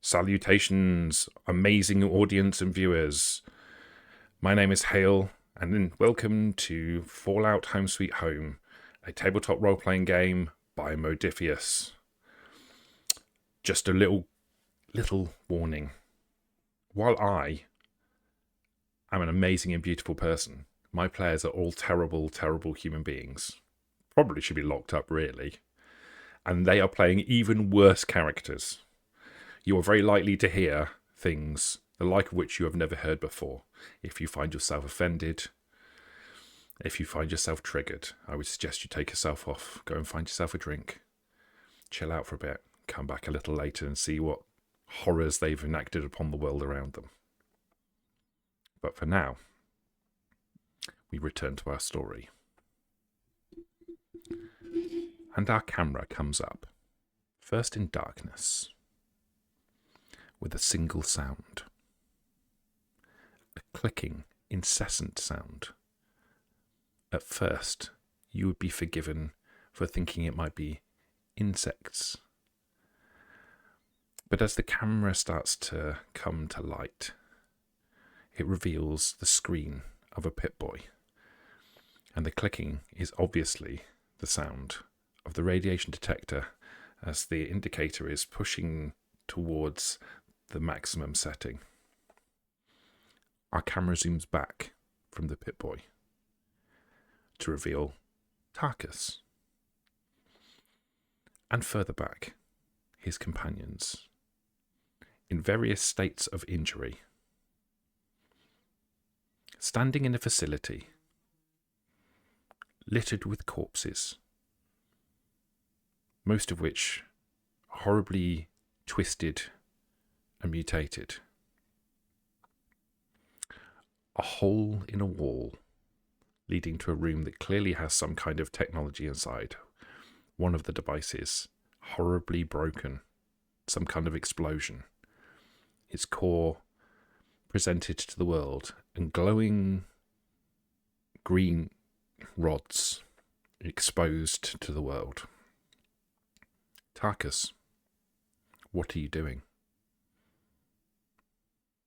Salutations, amazing audience and viewers. My name is Hale, and welcome to Fallout Home Sweet Home, a tabletop role-playing game by Modifius. Just a little warning. While I am an amazing and beautiful person, my players are all terrible, terrible human beings. Probably should be locked up, really. And they are playing even worse characters. You are very likely to hear things, the like of which you have never heard before. If you find yourself offended, if you find yourself triggered, I would suggest you take yourself off, go and find yourself a drink, chill out for a bit, come back a little later and see what horrors they've enacted upon the world around them. But for now, we return to our story. And our camera comes up, first in darkness, with a single sound. A clicking, incessant sound. At first, you would be forgiven for thinking it might be insects. But as the camera starts to come to light, it reveals the screen of a Pip-Boy. And the clicking is obviously the sound of the radiation detector as the indicator is pushing towards the maximum setting. Our camera zooms back from the Pip-Boy to reveal Tarkus. And further back, his companions, in various states of injury, standing in a facility littered with corpses, most of which horribly twisted and mutated. A hole in a wall leading to a room that clearly has some kind of technology inside. One of the devices horribly broken, some kind of explosion. Its core presented to the world, and glowing green rods exposed to the world. Tarkus, what are you doing?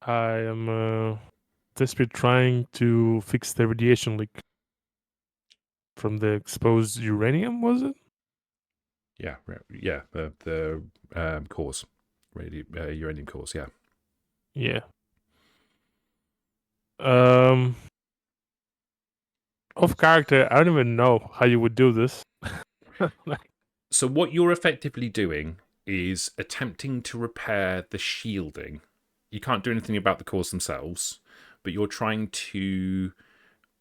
I am desperately trying to fix the radiation leak from the exposed uranium, was it? Yeah, the cores, uranium cores, yeah. Yeah. Off character, I don't even know how you would do this. So what you're effectively doing is attempting to repair the shielding. You can't do anything about the cores themselves, but you're trying to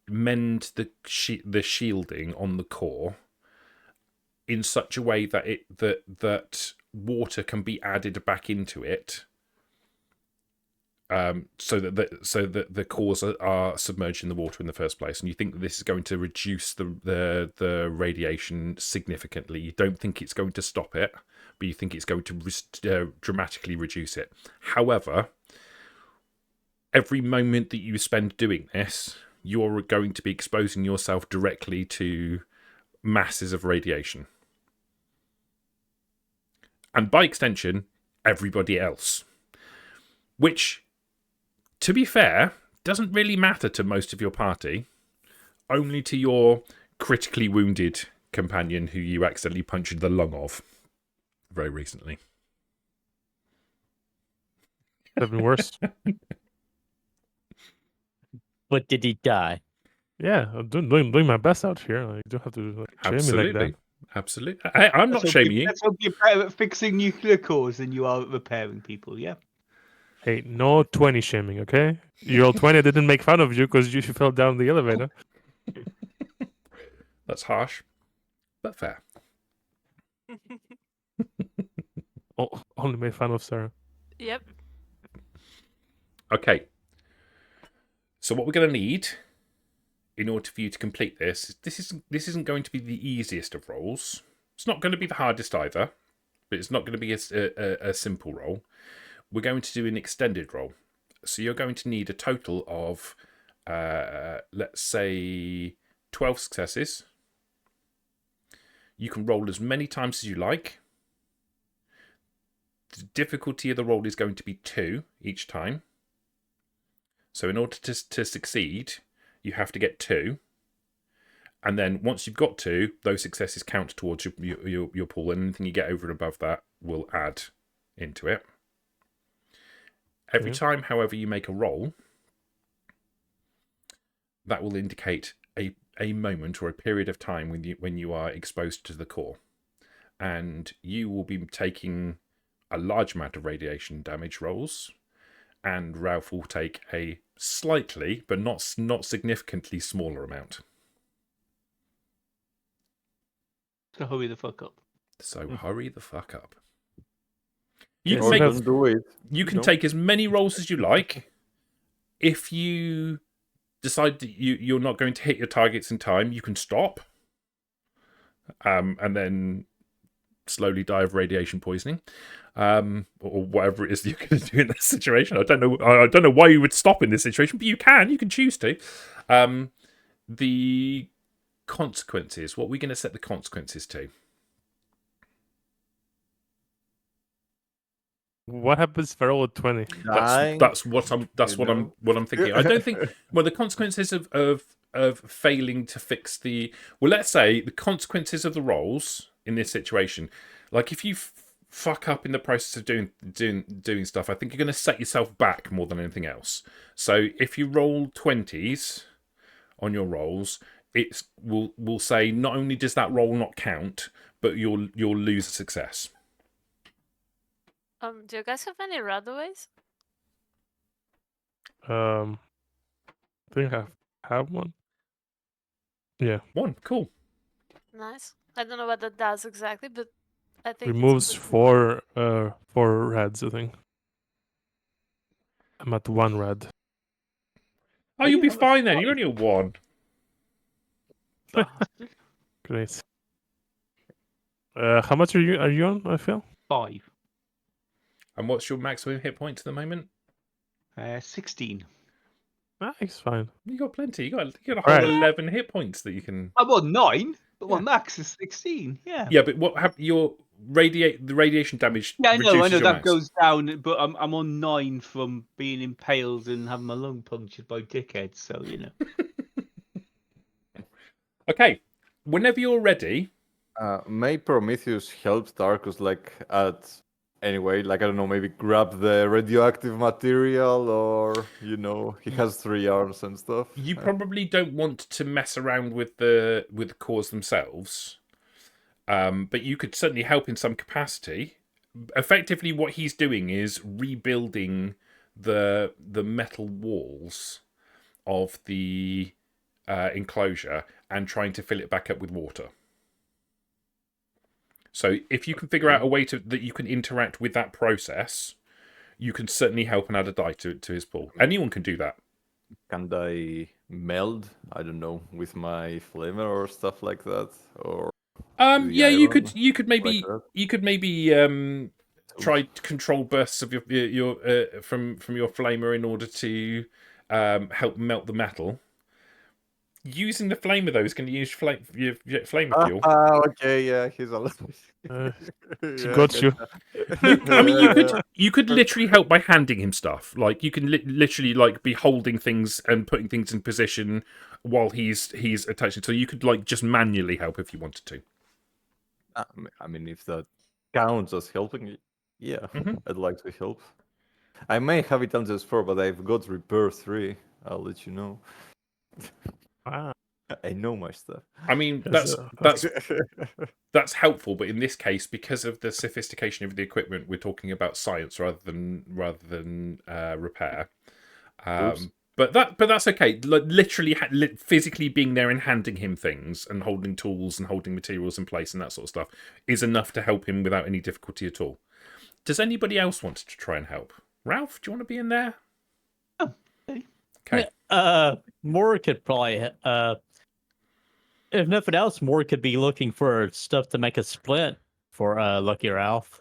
mend the shielding on the core in such a way that that water can be added back into it, so that the cores are submerged in the water in the first place. And you think that this is going to reduce the radiation significantly. You don't think it's going to stop it, but you think it's going to dramatically reduce it. However, every moment that you spend doing this, you're going to be exposing yourself directly to masses of radiation. And by extension, everybody else. Which, to be fair, doesn't really matter to most of your party. Only to your critically wounded companion who you accidentally punctured the lung of very recently. Could have been worse. But did he die? Yeah, I'm doing my best out here. You don't have to shame me like that. Absolutely. I'm not shaming you. Let's hope you're better at fixing nuclear cores than you are at repairing people, yeah? Hey, no 20 shaming, okay? You rolled 20, I didn't make fun of you because you fell down the elevator. That's harsh, but fair. Only made fun of Sarah. Yep. Okay. So what we're going to need in order for you to complete this isn't going to be the easiest of roles. It's not going to be the hardest either, but it's not going to be a simple roll. We're going to do an extended roll. So you're going to need a total of, let's say, 12 successes. You can roll as many times as you like. the difficulty of the roll is going to be 2 each time. So in order to succeed, you have to get 2. And then once you've got 2, those successes count towards your pool, and anything you get over and above that will add into it. Every time, however, you make a roll, that will indicate a moment or a period of time when you are exposed to the core. And you will be taking a large amount of radiation damage rolls, and Ralph will take a slightly, but not significantly smaller amount. So hurry the fuck up. So hurry the fuck up. You You can can, make- make, do it. you can take as many rolls as you like. If you decide that you're not going to hit your targets in time, you can stop. And then slowly die of radiation poisoning. Or whatever it is that you're going to do in this situation. I don't know why you would stop in this situation, but you can choose to. The consequences. What are we going to set the consequences to? What happens if I roll a 20? That's what I'm thinking. I don't think. Well, the consequences of failing to fix the. Well, let's say the consequences of the rolls in this situation. Like if you fuck up in the process of doing stuff, I think you're going to set yourself back more than anything else. So if you roll 20s on your rolls, it will say not only does that roll not count, but you'll lose a success. Do you guys have any radaways? I think I have one. Yeah. One, cool. Nice. I don't know what that does exactly, but I think Removes it's good. 4 reds, I think. I'm at 1 red. Oh, you'll be fine then. You're only a 1. Great. How much are you on, I feel? 5. And what's your maximum hit points at the moment? 16. It's fine. You got plenty. You got a whole Right. 11 hit points that you can. I'm on 9, but my max is 16. Yeah. Yeah, but what have the radiation damage? Yeah, I know reduces your that max. goes down, but I'm on 9 from being impaled and having my lung punctured by dickheads, so you know. Okay, whenever you're ready. May Prometheus help Tarkus anyway, like I don't know, maybe grab the radioactive material, or he has 3 arms and stuff. You probably don't want to mess around with the cores themselves, but you could certainly help in some capacity. Effectively, what he's doing is rebuilding the metal walls of the enclosure and trying to fill it back up with water. So if you can figure out a way that you can interact with that process, you can certainly help and add a die to his pool. Anyone can do that. Can I meld? I don't know, with my flamer or stuff like that, or Yeah, iron, you could maybe that? try to control bursts of your from your flamer in order to help melt the metal. Using the flamer though is going to use your flamer fuel. Okay, yeah, he's alive. She got you. I mean, you could literally help by handing him stuff. Like you can literally like be holding things and putting things in position while he's attaching. So you could like just manually help if you wanted to. I mean, if that counts as helping, yeah, I'd like to help. I may have it on this 4, but I've got repair 3. I'll let you know. Ah, I know my stuff. I mean, Yes, that's helpful, but in this case, because of the sophistication of the equipment, we're talking about science rather than repair. But that's okay. Like, literally, physically being there and handing him things and holding tools and holding materials in place and that sort of stuff is enough to help him without any difficulty at all. Does anybody else want to try and help? Ralph, do you want to be in there? Oh, okay. Okay. Morg could probably, if nothing else, Morg could be looking for stuff to make a splint for Lucky Ralph.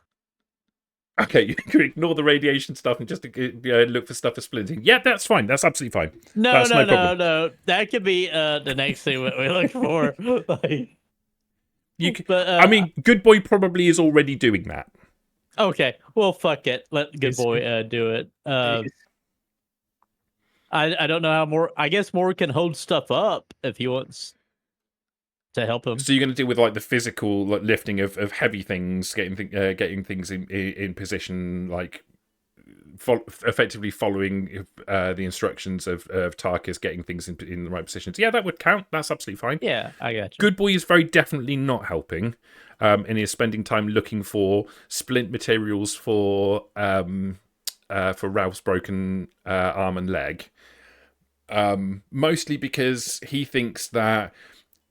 Okay, you can ignore the radiation stuff and just look for stuff for splinting. Yeah, that's fine. That's absolutely fine. No, problem. no. That could be the next thing we look for. I mean, Good Boy probably is already doing that. Okay, well, fuck it. Let good Basically. boy do it. I don't know how more. I guess Morg can hold stuff up if he wants to help him. So you're going to deal with like the physical like lifting of heavy things, getting things in position, like effectively following the instructions of Tarkus, getting things in the right positions. Yeah, that would count. That's absolutely fine. Yeah, I got you. Good boy is very definitely not helping, and is spending time looking for splint materials for Ralph's broken arm and leg. Mostly because he thinks that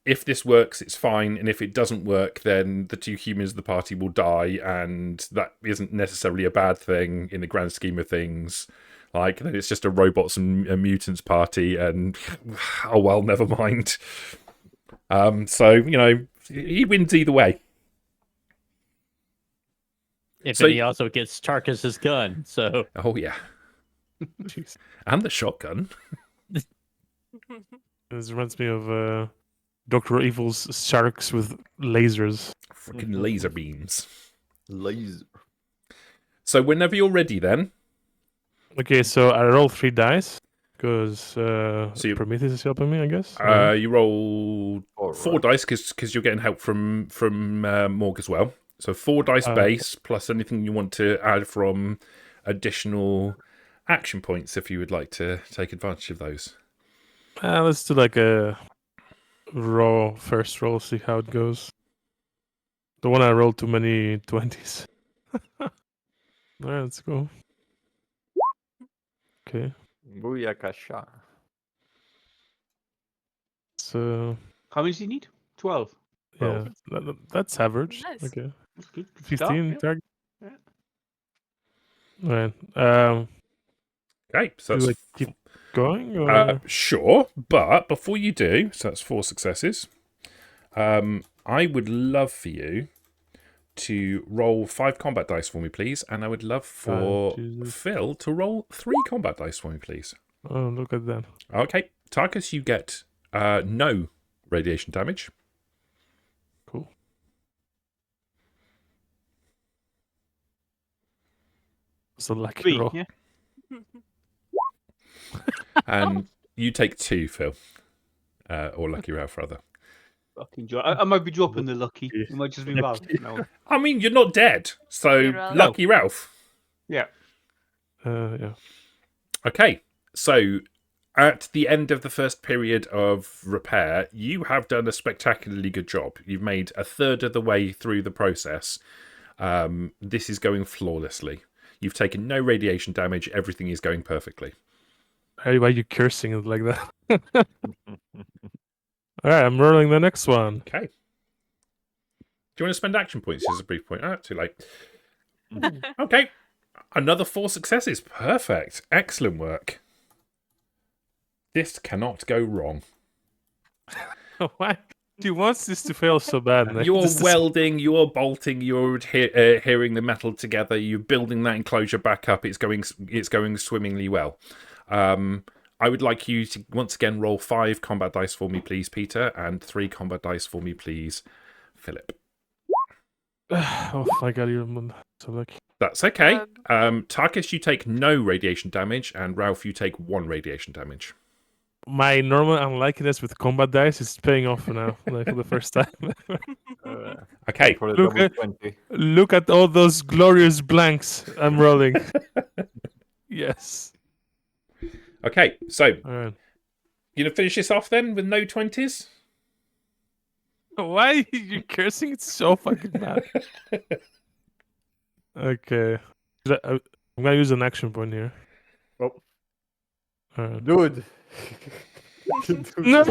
if this works, it's fine, and if it doesn't work, then the two humans of the party will die, and that isn't necessarily a bad thing in the grand scheme of things. Like, then it's just a robots and mutants party, and oh well, never mind. So, you know, he wins either way. He also gets Tarkus's gun, so... Oh, yeah. And the shotgun. This reminds me of Dr. Evil's sharks with lasers. Freaking laser beams. Laser. So whenever you're ready then. Okay, so I roll 3 dice because you- Prometheus is helping me, I guess. You roll 4 dice because you're getting help from Morg as well. So 4 dice base plus anything you want to add from additional action points if you would like to take advantage of those. Let's do like a first roll, see how it goes. The one I rolled too many 20s. Alright, let's go. Okay. Booyakasha. So How many do you need? 12. yeah, that's average. Nice. Okay. That's good. 15 target. Yeah. Right. Okay, so Do I that's keep going? Or... sure, but before you do, so that's 4 successes. I would love for you to roll 5 combat dice for me, please, and I would love for Jesus. Phil to roll 3 combat dice for me, please. Oh, look at that. Okay, Tarkus, you get no radiation damage. Cool. It's a lucky 3, roll. yeah. And you take 2, Phil. Or Lucky Ralph, rather. Fucking joy. I might be dropping the lucky. It might just be Ralph. No. I mean, you're not dead, so Lucky Ralph. Lucky Ralph. Yeah. Yeah. Okay, so at the end of the first period of repair, you have done a spectacularly good job. You've made a third of the way through the process. This is going flawlessly. You've taken no radiation damage. Everything is going perfectly. Why are you cursing it like that? Alright, I'm rolling the next one. Okay. Do you want to spend action points as a brief point? Too late. Okay. Another 4 successes. Perfect. Excellent work. This cannot go wrong. Why do you want this to fail so bad? Nick? You're This is- welding, you're bolting, you're hearing the metal together, you're building that enclosure back up. It's going swimmingly well. I would like you to once again roll 5 combat dice for me, please, Peter, and 3 combat dice for me, please, Philip. Oh my god, you're so lucky. That's okay. Tarkus, you take no radiation damage, and Ralph, you take 1 radiation damage. My normal unlikeness with combat dice is paying off now, like for the first time. Okay. For the Look double at- 20. Look at all those glorious blanks I'm rolling. Yes. Okay, so Alright. you gonna finish this off then with no 20s? Why are you cursing? It's so fucking bad. Okay. I'm gonna use an action point here. Oh. Alright. Dude. No!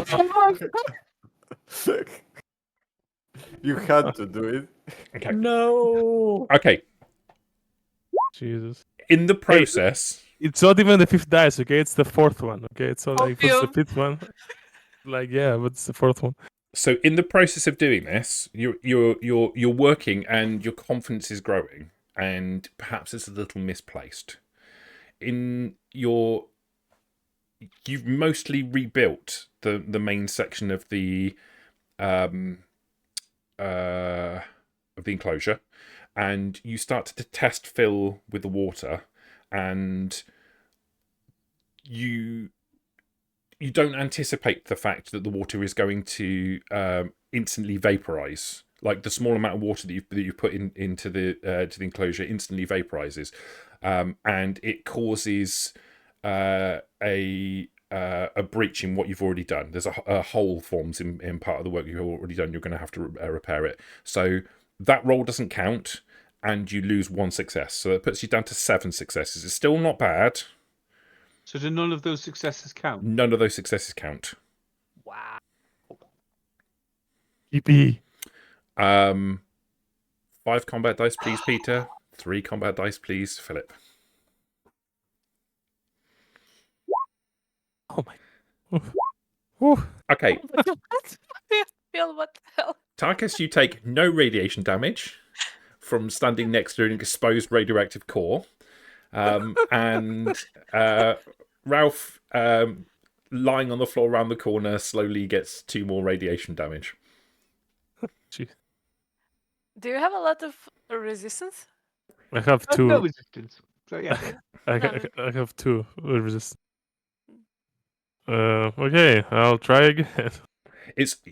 You had to do it. Okay. No! Okay. Jesus. In the process, It's not even the 5th dice, okay? It's the 4th one, okay? It's not like if it's the Opium. 5th one. Like, yeah, but it's the 4th one. so in the process of doing this, you're working and your confidence is growing, and perhaps it's a little misplaced. You've mostly rebuilt the main section of the enclosure, and you start to test fill with the water, and you don't anticipate the fact that the water is going to instantly vaporize. Like the small amount of water that you put into the enclosure instantly vaporizes, and it causes a breach in what you've already done. There's a hole forms in part of the work you've already done. You're going to have to repair it. So that roll doesn't count, and you lose 1 success. So it puts you down to 7 successes. It's still not bad. So do none of those successes count? None of those successes count. Wow. EP. 5 combat dice, please, Peter. 3 combat dice, please, Philip. Oh my. Ooh. Okay, Feel what the hell? Tarkus, you take no radiation damage from standing next to an exposed radioactive core. And Ralph, lying on the floor around the corner, slowly gets 2 more radiation damage. Jeez. Do you have a lot of resistance? I have That's no 2. resistance. So yeah. I have 2 resist. Okay, I'll try again.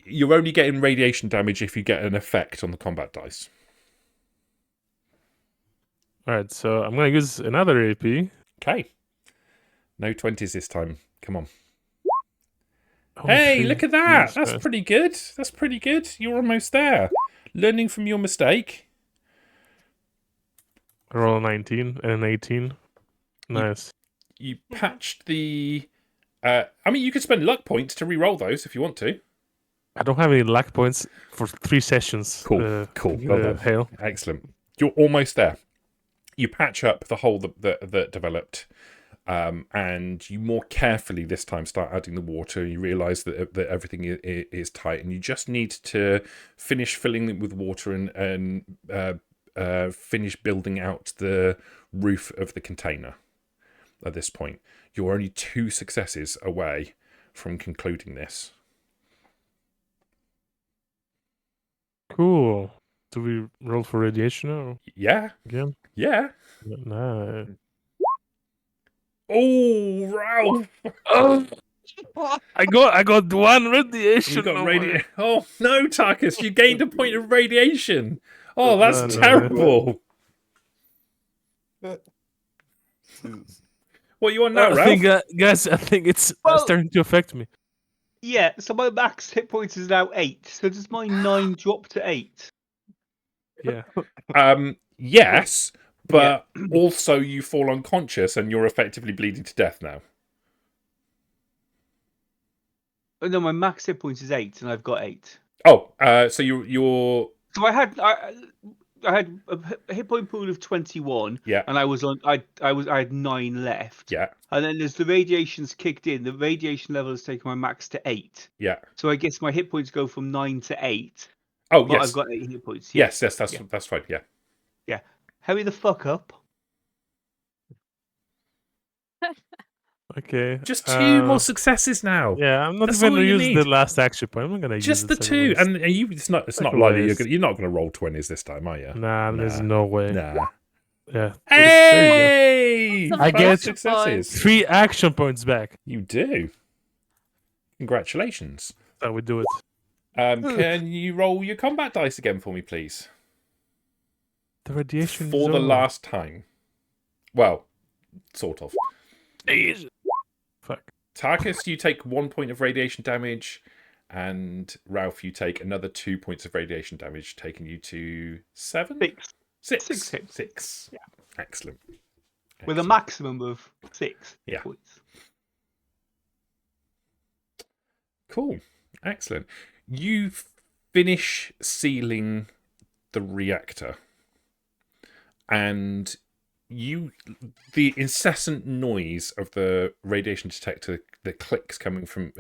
You're only getting radiation damage if you get an effect on the combat dice. Alright, so I'm gonna use another AP. Okay. No 20s this time. Come on. Oh, Hey, 3. look at that. Jesus That's Christ. pretty good. That's pretty good. You're almost there. Learning from your mistake. I roll a 19 and an 18. Nice. You patched the... I mean, you could spend luck points to re-roll those if you want to. I don't have any luck points for 3 sessions. Cool. Well done. Hale. Excellent. You're almost there. You patch up the hole that developed, and you more carefully this time start adding the water. You realise that everything is tight, and you just need to finish filling it with water and finish building out the roof of the container. At this point, you're only 2 successes away from concluding this. Cool. Do we roll for radiation now Yeah, again? yeah. No. Oh, Ralph! Oh, I got 1 radiation. You got no radiation. way. Oh no, Tarkus! You gained a point of radiation. Oh, that's No, no. terrible. What you on now, I Ralph? think, guys, I think it's Well- starting to affect me. Yeah, so my max hit points is now 8. So does my 9 drop to 8? Yeah. Yes, but also you fall unconscious and you're effectively bleeding to death now. Oh, no, my max hit points is 8, and I've got 8. Oh, so you're So I had a hit point pool of 21, yeah, and I had 9 left. yeah, And then as the radiation's kicked in, the radiation level has taken my max to 8. yeah. So I guess my hit points go from 9 to 8. Oh, But yes, I've got 8 hit points. Yeah. yes, that's fine. Yeah. Hurry the fuck up. Okay. Just 2 more successes now. Yeah, I'm not That's even all gonna you use need. the last action point. I'm not gonna Just use the it 2, anyways. and you. It's not Like likely always. you're not going to roll 20s this time, are you? Nah, there's Nah. no way. Nah. Yeah. Hey! Some I get action successes. 3 action points back. You do. Congratulations. That's how we do it. Can you roll your combat dice again for me, please? The radiation For is the over. last time. Well, sort of. Fuck. Tarkus, you take 1 point of radiation damage, and Ralph, you take another 2 points of radiation damage, taking you to 7? 6. 6. 6 hits. 6. Yeah. Excellent. With a Excellent. maximum of 6 Yeah. points. Cool. Excellent. You finish sealing the reactor, and the incessant noise of the radiation detector, the clicks coming from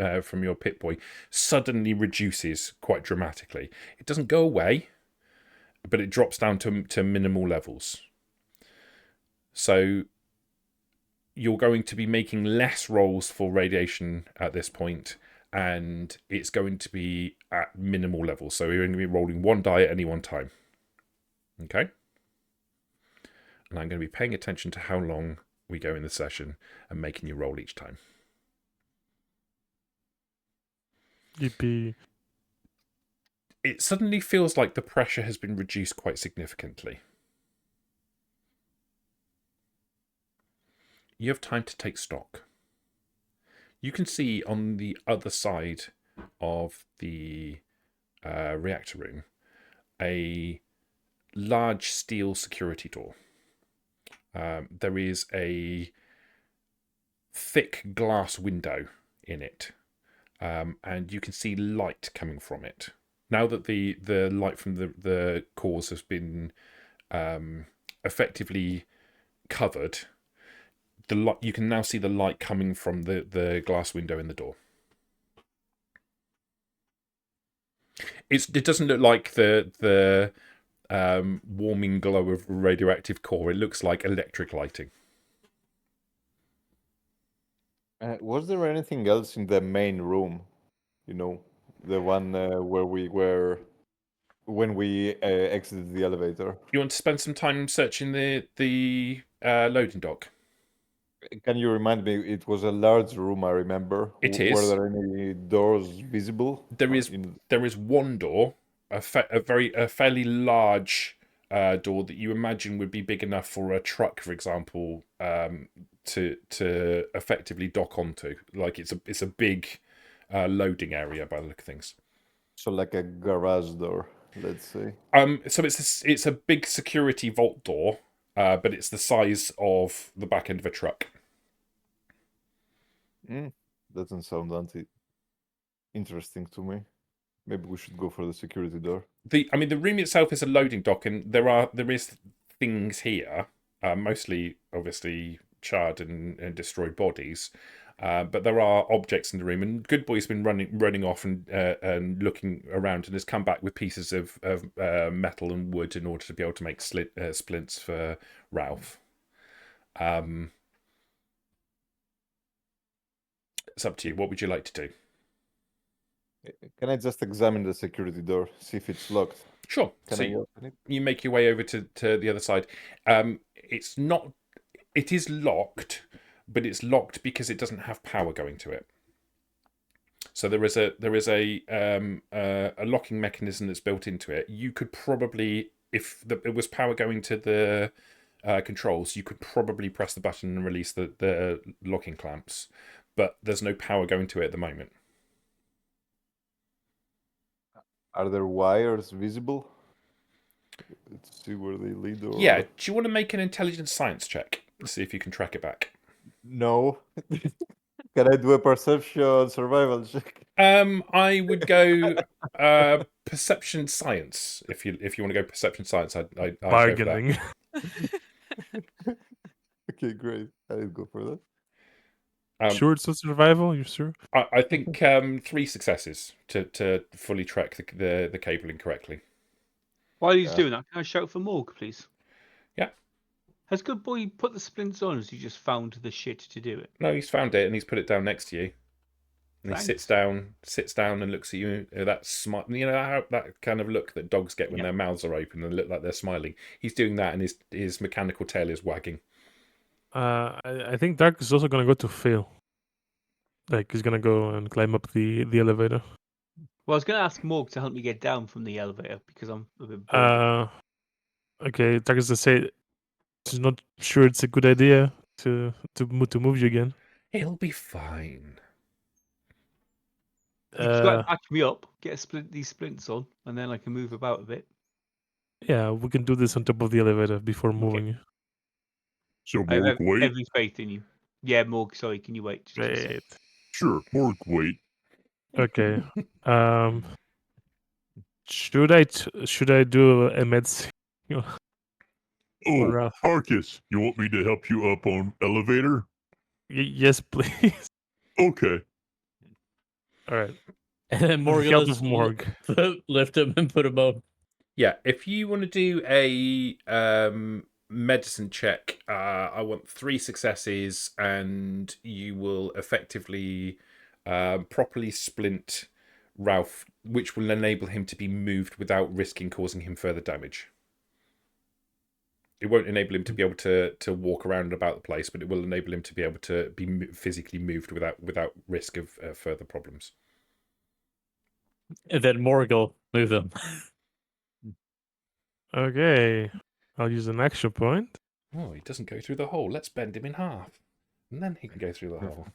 your Pip-Boy, suddenly reduces quite dramatically. It doesn't go away, but it drops down to minimal levels. So you're going to be making less rolls for radiation at this point, and it's going to be at minimal levels. So you're going to be rolling 1 die at any one time. Okay? and I'm going to be paying attention to how long we go in the session and making you roll each time. Yippee. It suddenly feels like the pressure has been reduced quite significantly. You have time to take stock. You can see on the other side of the reactor room a large steel security door. There is a thick glass window in it, and you can see light coming from it. Now that the light from the cores has been effectively covered, you can now see the light coming from the glass window in the door. It doesn't look like the warming glow of radioactive core. It looks like electric lighting. Was there anything else in the main room? You know, the one where we were when we exited the elevator. You want to spend some time searching the loading dock? Can you remind me? It was a large room, I remember. It Were is. there any doors visible? There is one door, a fairly large door that you imagine would be big enough for a truck, for example, to effectively dock onto. Like it's a big loading area by the look of things. So like a garage door, let's say. So it's a big security vault door, but it's the size of the back end of a truck. Doesn't sound interesting to me. Maybe we should go for the security door. The room itself is a loading dock, and there is things here, mostly obviously charred and destroyed bodies, but there are objects in the room. And Good Boy's been running off and looking around, and has come back with pieces of metal and wood in order to be able to make splints for Ralph. It's up to you. What would you like to do? Can I just examine the security door, see if it's locked? Sure. Can So I open it? you make your way over to the other side. It's not. It is locked, but it's locked because it doesn't have power going to it. So there is a locking mechanism that's built into it. You could probably, if it was power going to the controls, you could probably press the button and release the locking clamps. But there's no power going to it at the moment. Are there wires visible? Let's see where they lead. Or... Yeah. Do you want to make an intelligence science check to see if you can track it back? No. Can I do a perception survival check? I would go perception science if you want to go perception science. I'd go for that. Bargaining. Okay, great. I'll go for that. Sure, it's a survival. You sure? I think 3 successes to fully track the cabling correctly. While he's doing that, can I shout for Morg, please? Yeah. Has Good Boy put the splints on, or has he just found the shit to do it? No, he's found it and he's put it down next to you. And Thanks. he sits down and looks at you. That smile, that kind of look that dogs get when their mouths are open and look like they're smiling. He's doing that, and his mechanical tail is wagging. I think Tarkus is also gonna go to fail. Like he's gonna go and climb up the elevator. Well, I was going to ask Morg to help me get down from the elevator because I'm a bit bored. Okay, Tarkus to say he's not sure it's a good idea to move you again. He'll be fine. You just got to patch me up, get these splints on, and then I can move about a bit. Yeah, we can do this on top of the elevator before moving you. So I Morg, have wait. every faith in you. Yeah, Morg, sorry, can you wait? Just a sec. Great. Sure, Morg, wait. Okay. Should I do a med? Oh, Or, Tarkus, you want me to help you up on elevator? Yes, please. Okay. All right. And then With the help of Morg Morg. lift him and put him up. Yeah, if you want to do a medicine check, I want 3 successes, and you will effectively properly splint Ralph, which will enable him to be moved without risking causing him further damage. it won't enable him to be able to walk around about the place, but it will enable him to be able to be physically moved without risk of further problems. And then Morg will move him. Okay, I'll use an action point. Oh, he doesn't go through the hole. Let's bend him in half, and then he can go through the hole.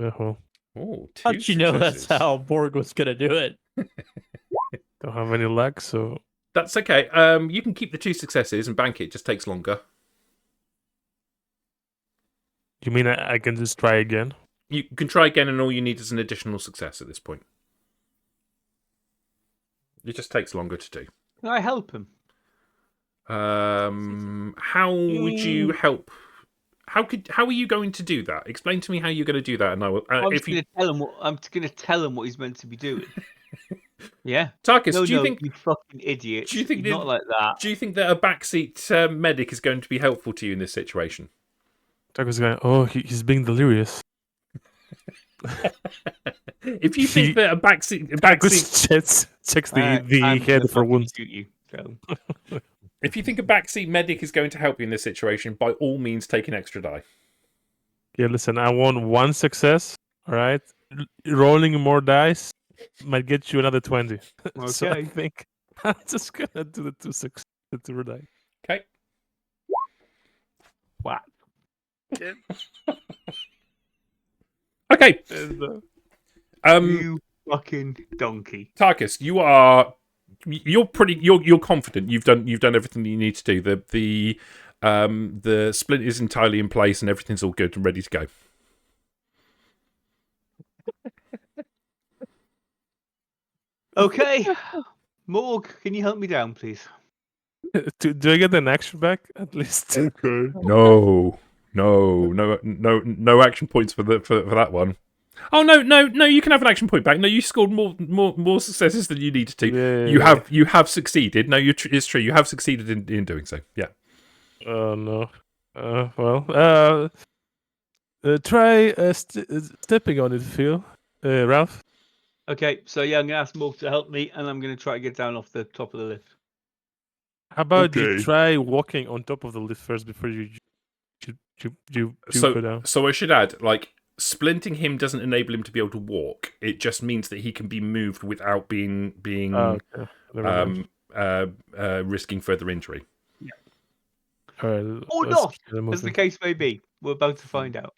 Oh, Oh, two How'd you know that's successes. how Morg was gonna do it? don't have any luck, so That's okay. You can keep the 2 successes and bank it. It just takes longer. you mean I can just try again? You can try again, and all you need is an additional success at this point. It just takes longer to do. Can I help him? How would you help? How are you going to do that? Explain to me how you're going to do that, and I will. I'm If you, just gonna tell him what he's meant to be doing. Yeah. Tarkus, No, do you no, think? you fucking idiot. Do you think not like that? Do you think that a backseat medic is going to be helpful to you in this situation? Tarkus going, oh, he's being delirious. If you think that a backseat Tarkus checks the I'm head gonna for fucking wounds. shoot you. So. if you think a backseat medic is going to help you in this situation, by all means, take an extra die. Yeah, listen, I won 1 success. All right, rolling more dice might get you another 20. So I Okay. think I'm just gonna do the 2 success, the 2 die. Okay. Wow. Okay. And, You fucking donkey. Tarkus, you're confident. You've done everything that you need to do. The splint is entirely in place and everything's all good and ready to go. Okay. Morg, can you help me down, please? do I get an action back at least? Okay. No action points for that one. Oh no! You can have an action point back. No, you scored more successes than you needed to. Yeah. You have succeeded. No, it's true. You have succeeded in doing so. Yeah. Oh no. Well, try stepping on it, Phil. Ralph. Okay, so yeah, I'm gonna ask Morg to help me, and I'm gonna try to get down off the top of the lift. How about you Okay. try walking on top of the lift first before you go down? So I should add, like, splinting him doesn't enable him to be able to walk. It just means that he can be moved without being Okay. Never mind. risking further injury. All right. Or let's not, keep it as moving. the case may be. We're about to find out.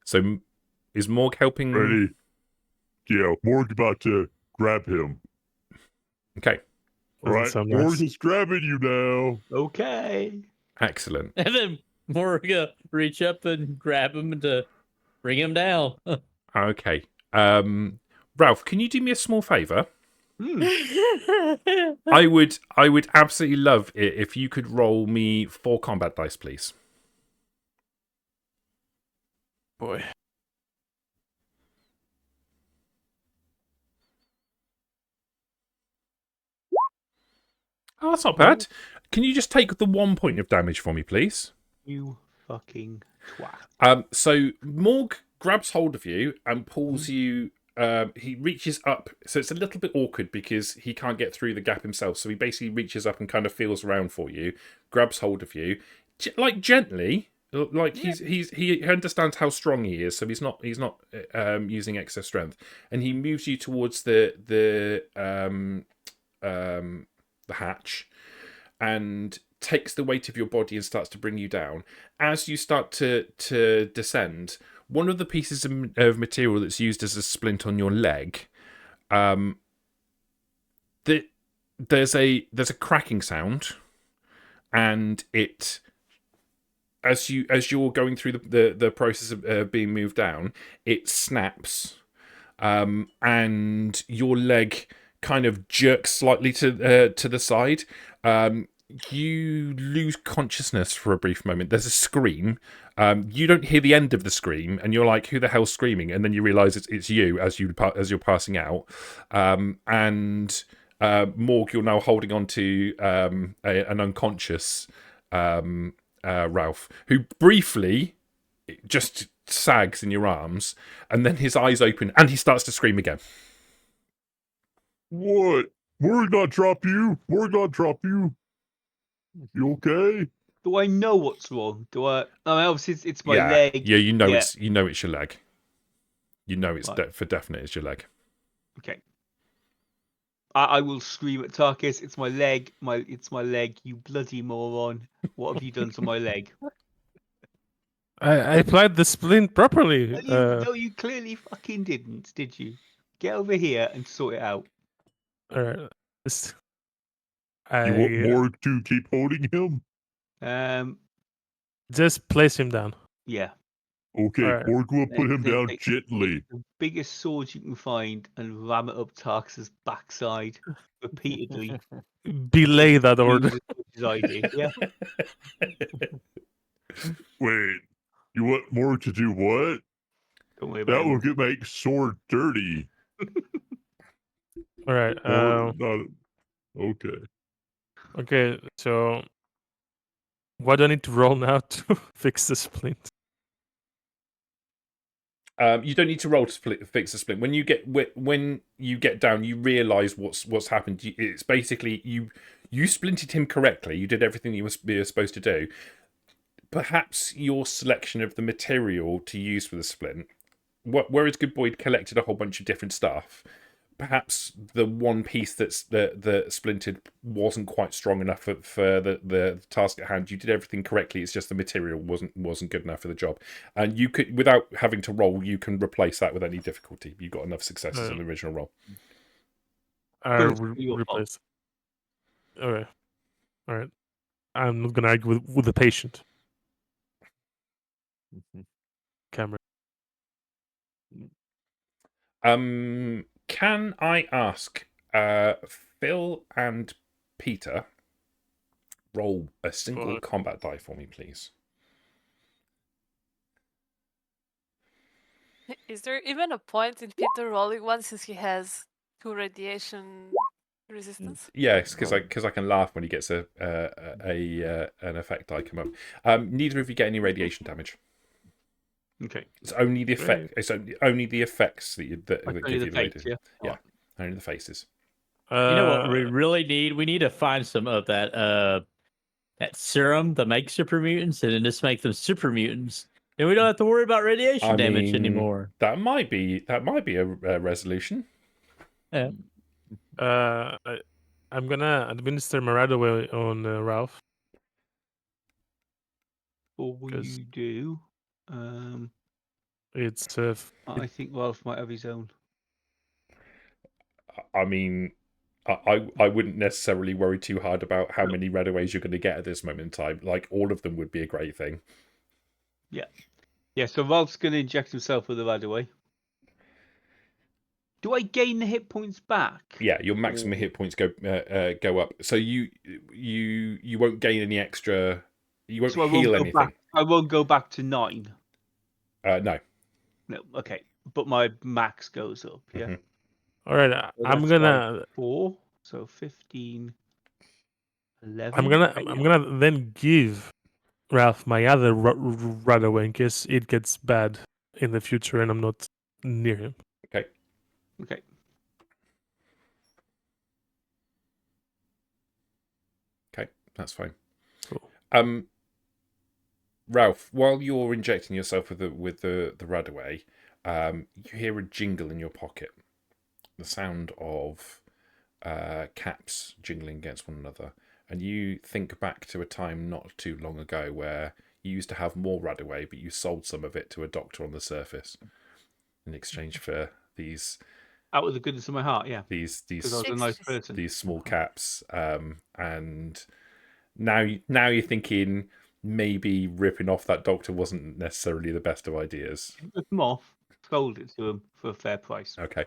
So is Morg helping? Ready? Yeah, Morg about to grab him. Okay, All right, sound Morg nice. is grabbing you now. Okay. excellent. And then Morg reach up and grab him to bring him down. Okay, Ralph, can you do me a small favour? Hmm. I would absolutely love it if you could roll me 4 combat dice, please. Boy. Oh, that's not bad. Can you just take the 1 point of damage for me, please? You fucking twat. So Morg grabs hold of you and pulls you. He reaches up, so it's a little bit awkward because he can't get through the gap himself. So he basically reaches up and kind of feels around for you, grabs hold of you, like gently, like he understands how strong he is, so he's not using excess strength, and he moves you towards the hatch, and takes the weight of your body and starts to bring you down. As you start to descend, one of the pieces of material that's used as a splint on your leg, there's a cracking sound, and it as you're going through the process of being moved down, it snaps, and your leg kind of jerks slightly to the side. You lose consciousness for a brief moment. There's a scream. You don't hear the end of the scream, and you're like, "Who the hell's screaming?" And then you realise it's you as you're passing out. And Morg, you're now holding on to an unconscious Ralph, who briefly just sags in your arms, and then his eyes open and he starts to scream again. What? Morg not drop you. Morg not drop you. You okay? Do I know what's wrong? Do I? I mean, obviously it's my yeah, leg. yeah, you know Yeah. it's your leg. You know it's Right. for definite it's your leg. Okay. I will scream at Tarkus. It's my leg. It's my leg. You bloody moron! What have you done to my leg? I applied the splint properly. No, you clearly fucking didn't, did you? Get over here and sort it out. All right. This- You want I Morg to keep holding him? just place him down. Yeah. Okay, Alright. Morg will put him Then down take gently. the biggest sword you can find and ram it up Tarkus's backside repeatedly. Belay that order. Use it as I do. Yeah. Wait, you want Morg to do what? Don't worry about That it. will make sword dirty. All right. Or not. Okay. Okay. So, what do I need to roll now to fix the splint? You don't need to roll to fix the splint. When you get down, you realise what's happened. It's basically you splinted him correctly. You did everything you were supposed to do. Perhaps your selection of the material to use for the splint, whereas Good Boy collected a whole bunch of different stuff, perhaps the one piece that splintered wasn't quite strong enough for the task at hand. You did everything correctly. It's just the material wasn't good enough for the job. And you could, without having to roll, you can replace that with any difficulty. You got enough successes on the original roll. I But it's your fault. replace. All right. All right. I'm not gonna argue with the patient. Camera. Can I ask Phil and Peter roll a single Sure. combat die for me, please? Is there even a point in Peter rolling one since he has 2 radiation resistance? Yes, because I can laugh when he gets an effect die come up. Neither of you get any radiation damage. Okay. It's only the effect. Great. It's only the effects that Only give the you the face, radiation. yeah? Only the faces. You know what we really need? We need to find some of that that serum that makes super mutants, and then just make them super mutants, and we don't have to worry about radiation damage anymore. That might be a resolution. Yeah. I'm gonna administer Maradaway on Ralph. Or will 'Cause- you do? It's I think Ralph might have his own. I mean, I wouldn't necessarily worry too hard about how many Radaways you're going to get at this moment in time. Like, all of them would be a great thing. Yeah, so Ralph's going to inject himself with the Radaway. Do I gain the hit points back? Yeah, your maximum hit points go up. So you won't gain any extra. You won't So heal anything. I won't go back to 9. No. No, okay. But my max goes up, yeah? Mhm. all right. So I'm that's gonna. like 4, so 15, 11. I'm gonna then give Ralph my other Radaway in case it gets bad in the future and I'm not near him. Okay. Okay. Okay, that's fine. Cool. Ralph, while you're injecting yourself with the Radaway, you hear a jingle in your pocket. The sound of caps jingling against one another, and you think back to a time not too long ago where you used to have more Radaway, but you sold some of it to a doctor on the surface in exchange for these. Out of the goodness of my heart, yeah. These Because I was a nice person. these small caps, and now you're thinking maybe ripping off that doctor wasn't necessarily the best of ideas. Rip him off, sold it to him for a fair price. Okay.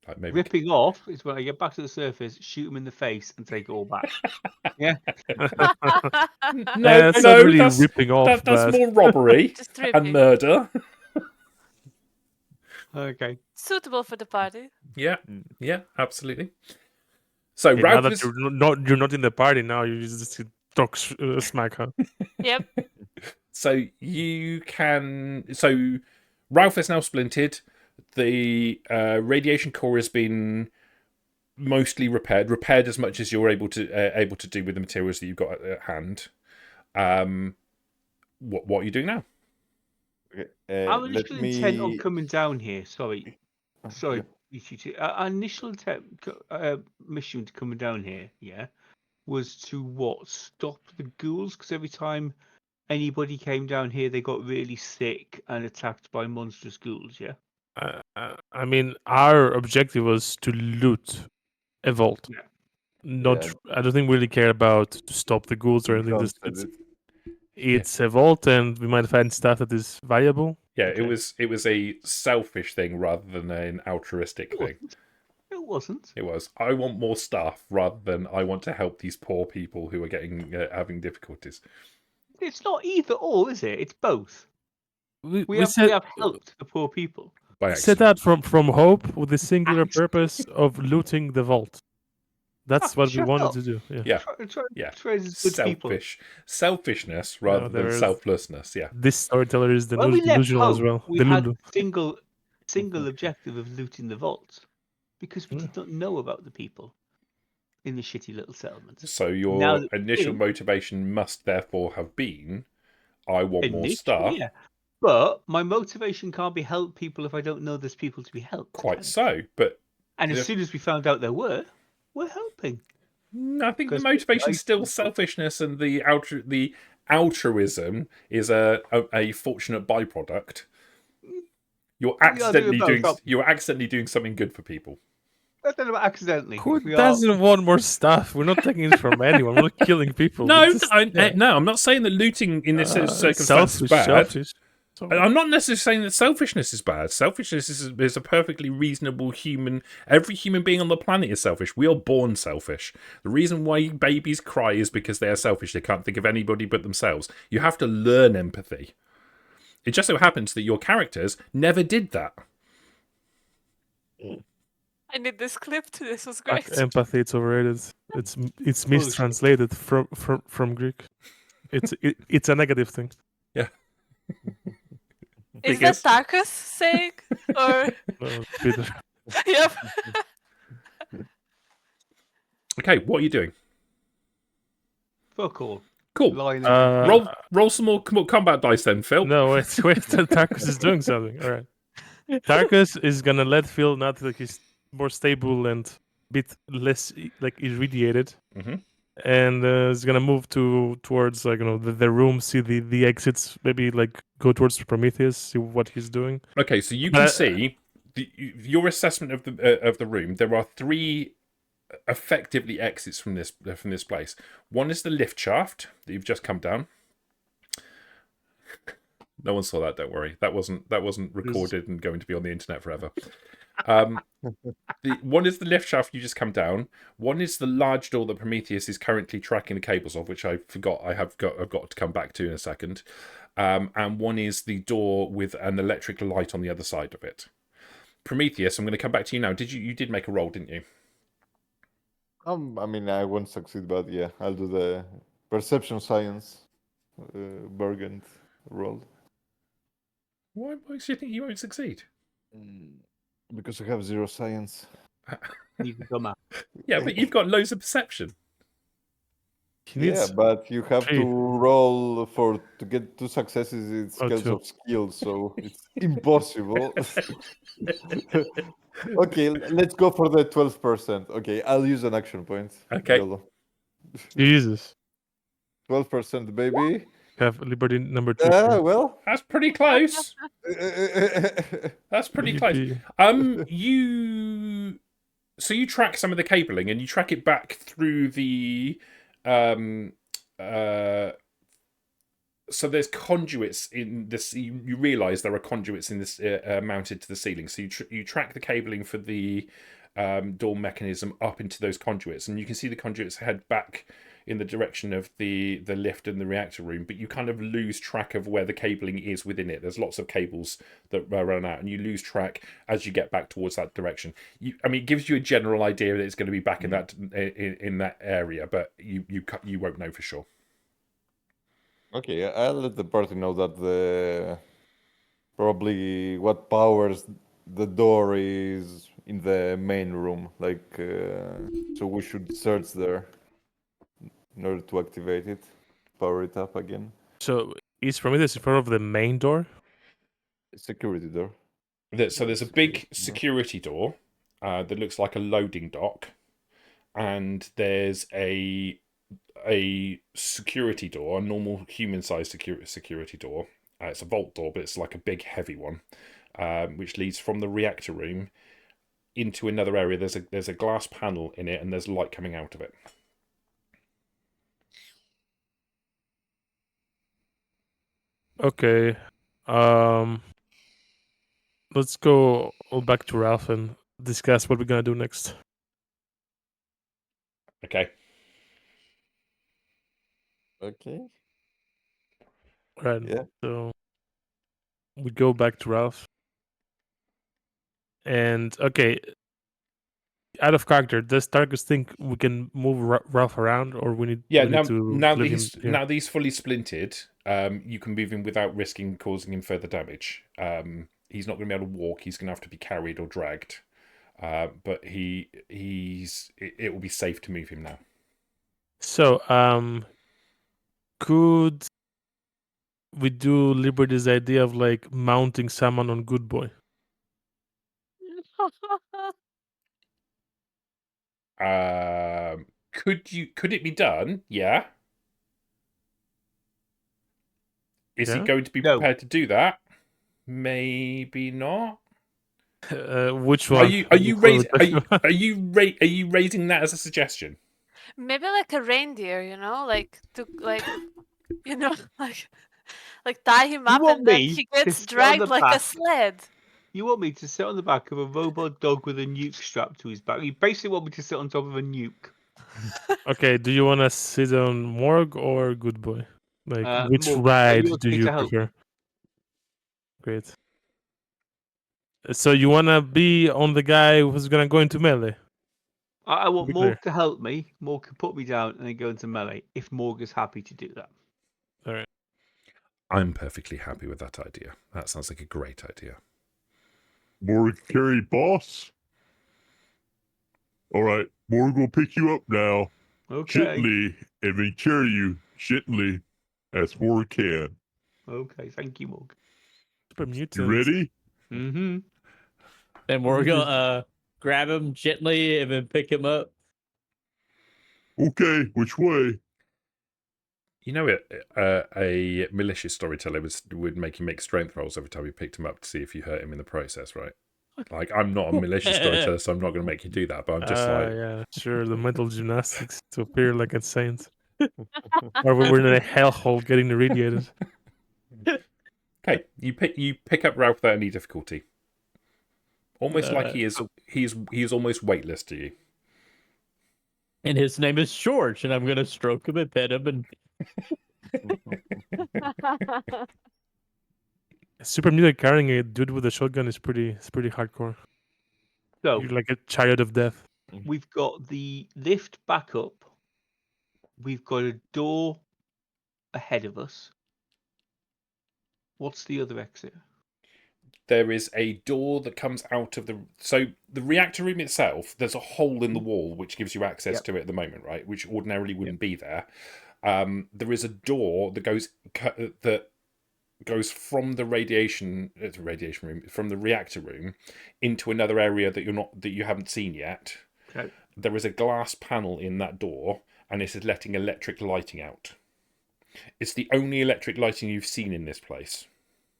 Like maybe Ripping off is when I get back to the surface, shoot him in the face, and take it all back. Yeah. That's not really ripping off. That's but... more robbery Just and tripping. murder. Okay. Suitable for the party. Yeah, absolutely. So Hey, now Ralph that is... you're not in the party now, you just talk smack, huh? Yep. So you can... So Ralph is now splinted. The radiation core has been mostly repaired as much as you're able to do with the materials that you've got at hand. What are you doing now? Okay, Our let initial intent on me. coming down here, sorry, Yeah. ECT, our initial mission to coming down here, yeah, was to what? Stop the ghouls? Because every time anybody came down here, they got really sick and attacked by monstrous ghouls, yeah? I mean, our objective was to loot a vault. Yeah. Not, Yeah. I don't think we really care about to stop the ghouls or anything. John said It's, it. it's a vault, and we might find stuff that is valuable. Yeah, Okay. it was a selfish thing rather than an altruistic It thing. wasn't. It wasn't. It was, I want more stuff rather than I want to help these poor people who are having difficulties. It's not either or, is it? It's both. We We set have helped the poor people. By set accident. out from hope with the singular Accident. purpose of looting the vault. That's what we shut wanted up. to do. Yeah. Yeah. Try as good people. Selfishness rather than there is- selflessness. Yeah. This storyteller is When we left delusional as home, well. we had Delulu. single objective of looting the vault because we Yeah. did not know about the people in the shitty little settlements. So Now your that initial we- motivation must therefore have been, I want more Initially, stuff. yeah. But my motivation can't be help people if I don't know there's people to be helped. Quite so, but And Yeah. as soon as we found out there we're helping. I think the 'Cause motivation is I- still selfishness, and the altruism is a fortunate byproduct. You're We are doing accidentally both, aren't we? doing something good for people. I don't know about accidentally. Who We are- doesn't want more stuff? We're not taking it from anyone. We're not killing people. No, It's just- yeah. no, I'm not saying that looting in this circumstance is bad. Selfish. I'm not necessarily saying that selfishness is bad. Selfishness is a perfectly reasonable human. Every human being on the planet is selfish. We are born selfish. The reason why babies cry is because they are selfish. They can't think of anybody but themselves. You have to learn empathy. It just so happens that your characters never did that. I need this clip. This was great. Empathy, it's overrated. It's mistranslated from Greek. It's a negative thing. Is Because- that Tarkus saying? Or Peter. yep. Okay, what are you doing? Fuck all. Cool. Lying Roll some more combat dice then, Phil. No, wait. Tarkus is doing something. All right. Tarkus is gonna let Phil not like he's more stable and a bit less like irradiated, Mhm. and is gonna move towards like the room, see the exits, maybe like go towards Prometheus, see what he's doing. Okay, so you can see your assessment of the room. There are 3 effectively exits from this place. One is the lift shaft that you've just come down. No one saw that. Don't worry. That wasn't recorded and going to be on the internet forever. One is the lift shaft you just come down. One is the large door that Prometheus is currently tracking the cables of, which I forgot. I've got to come back to in a second. And one is the door with an electric light on the other side of it. Prometheus, I'm going to come back to you now. You did make a roll, didn't you? I mean, I won't succeed, but yeah, I'll do the perception science Bergant roll. Why do you think you won't succeed? Because I have 0 science. You can come out. Yeah, but you've got loads of perception. He needs Yeah, but you have three. to roll to get 2 successes. It's Oh, scales 2. of skill, so it's impossible. Okay, let's go for the 12%. Okay, I'll use an action point. Okay. YOLO. Jesus. 12%, baby. Have Liberty number 2. Well. That's pretty close. That's pretty close. You track some of the cabling and you track it back through the so there's conduits in this. You realise there are conduits in this mounted to the ceiling. So you track the cabling for the door mechanism up into those conduits, and you can see the conduits head back in the direction of the lift and the reactor room, but you kind of lose track of where the cabling is within it. There's lots of cables that run out, and you lose track as you get back towards that direction. It gives you a general idea that it's going to be back in that area, but you won't know for sure. Okay, I'll let the party know that probably what powers the door is in the main room, like so we should search there in order to activate it, power it up again. So is Prometheus in front of the main door? Security door. So there's a big security door that looks like a loading dock, and there's a security door, a normal human-sized security door. It's a vault door, but it's like a big, heavy one, which leads from the reactor room into another area. There's a glass panel in it, and there's light coming out of it. Okay. Let's go back to Ralph and discuss what we're gonna do next. Okay. Okay. Right. Yeah. So we go back to Ralph. And okay, out of character, does Tarkus think we can move Ralph around, or we need to now leave that he's fully splintered, you can move him without risking causing him further damage. He's not going to be able to walk. He's going to have to be carried or dragged. But it will be safe to move him now. So, could we do Liberty's idea of like mounting someone on Good Boy? Could it be done? Yeah. Is he Yeah? going to be No. prepared to do that? Maybe not. Which Are one? you are you raising that as a suggestion? Maybe like a reindeer, like to like tie him You up want and then me he to gets sit on dragged the like a back? sled. You want me to sit on the back of a robot dog with a nuke strapped to his back? You basically want me to sit on top of a nuke. Okay, do you want to sit on Morg or Good Boy? Like, which Morg, are ride you do okay you to help? prefer? Great. So you want to be on the guy who's gonna go into melee? I want Be Morg clear. to help me. Morg can put me down and then go into melee if Morg is happy to do that. All right. I'm perfectly happy with that idea. That sounds like a great idea. Morg carry boss. All right, Morg will pick you up now, Okay. gently, and then carry you gently as Morg can. Okay, thank you, Morg. Super mutant. You ready? Mm-hmm. Then we're gonna grab him gently and then pick him up. Okay, which way? You know, a malicious storyteller would make you make strength rolls every time you picked him up to see if you hurt him in the process, right? Like, I'm not a malicious storyteller, so I'm not going to make you do that. But I'm just like, Yeah, sure. The mental gymnastics to appear like a saint, or we were in a hellhole getting irradiated. okay, you pick up Ralph without any difficulty, almost like he's almost weightless to you. And his name is George, and I'm gonna stroke him and pet him and Super mutant carrying a dude with a shotgun is pretty hardcore. So You're like a chariot of death. we've got the lift back up. We've got a door ahead of us. What's the other exit? There is a door that comes out of the reactor room itself. There's a hole in the wall which gives you access to it at the moment, right? Which ordinarily wouldn't be there. There is a door that goes from the radiation room, from the reactor room, into another area that you haven't seen yet. Okay. There is a glass panel in that door, and it is letting electric lighting out. It's the only electric lighting you've seen in this place.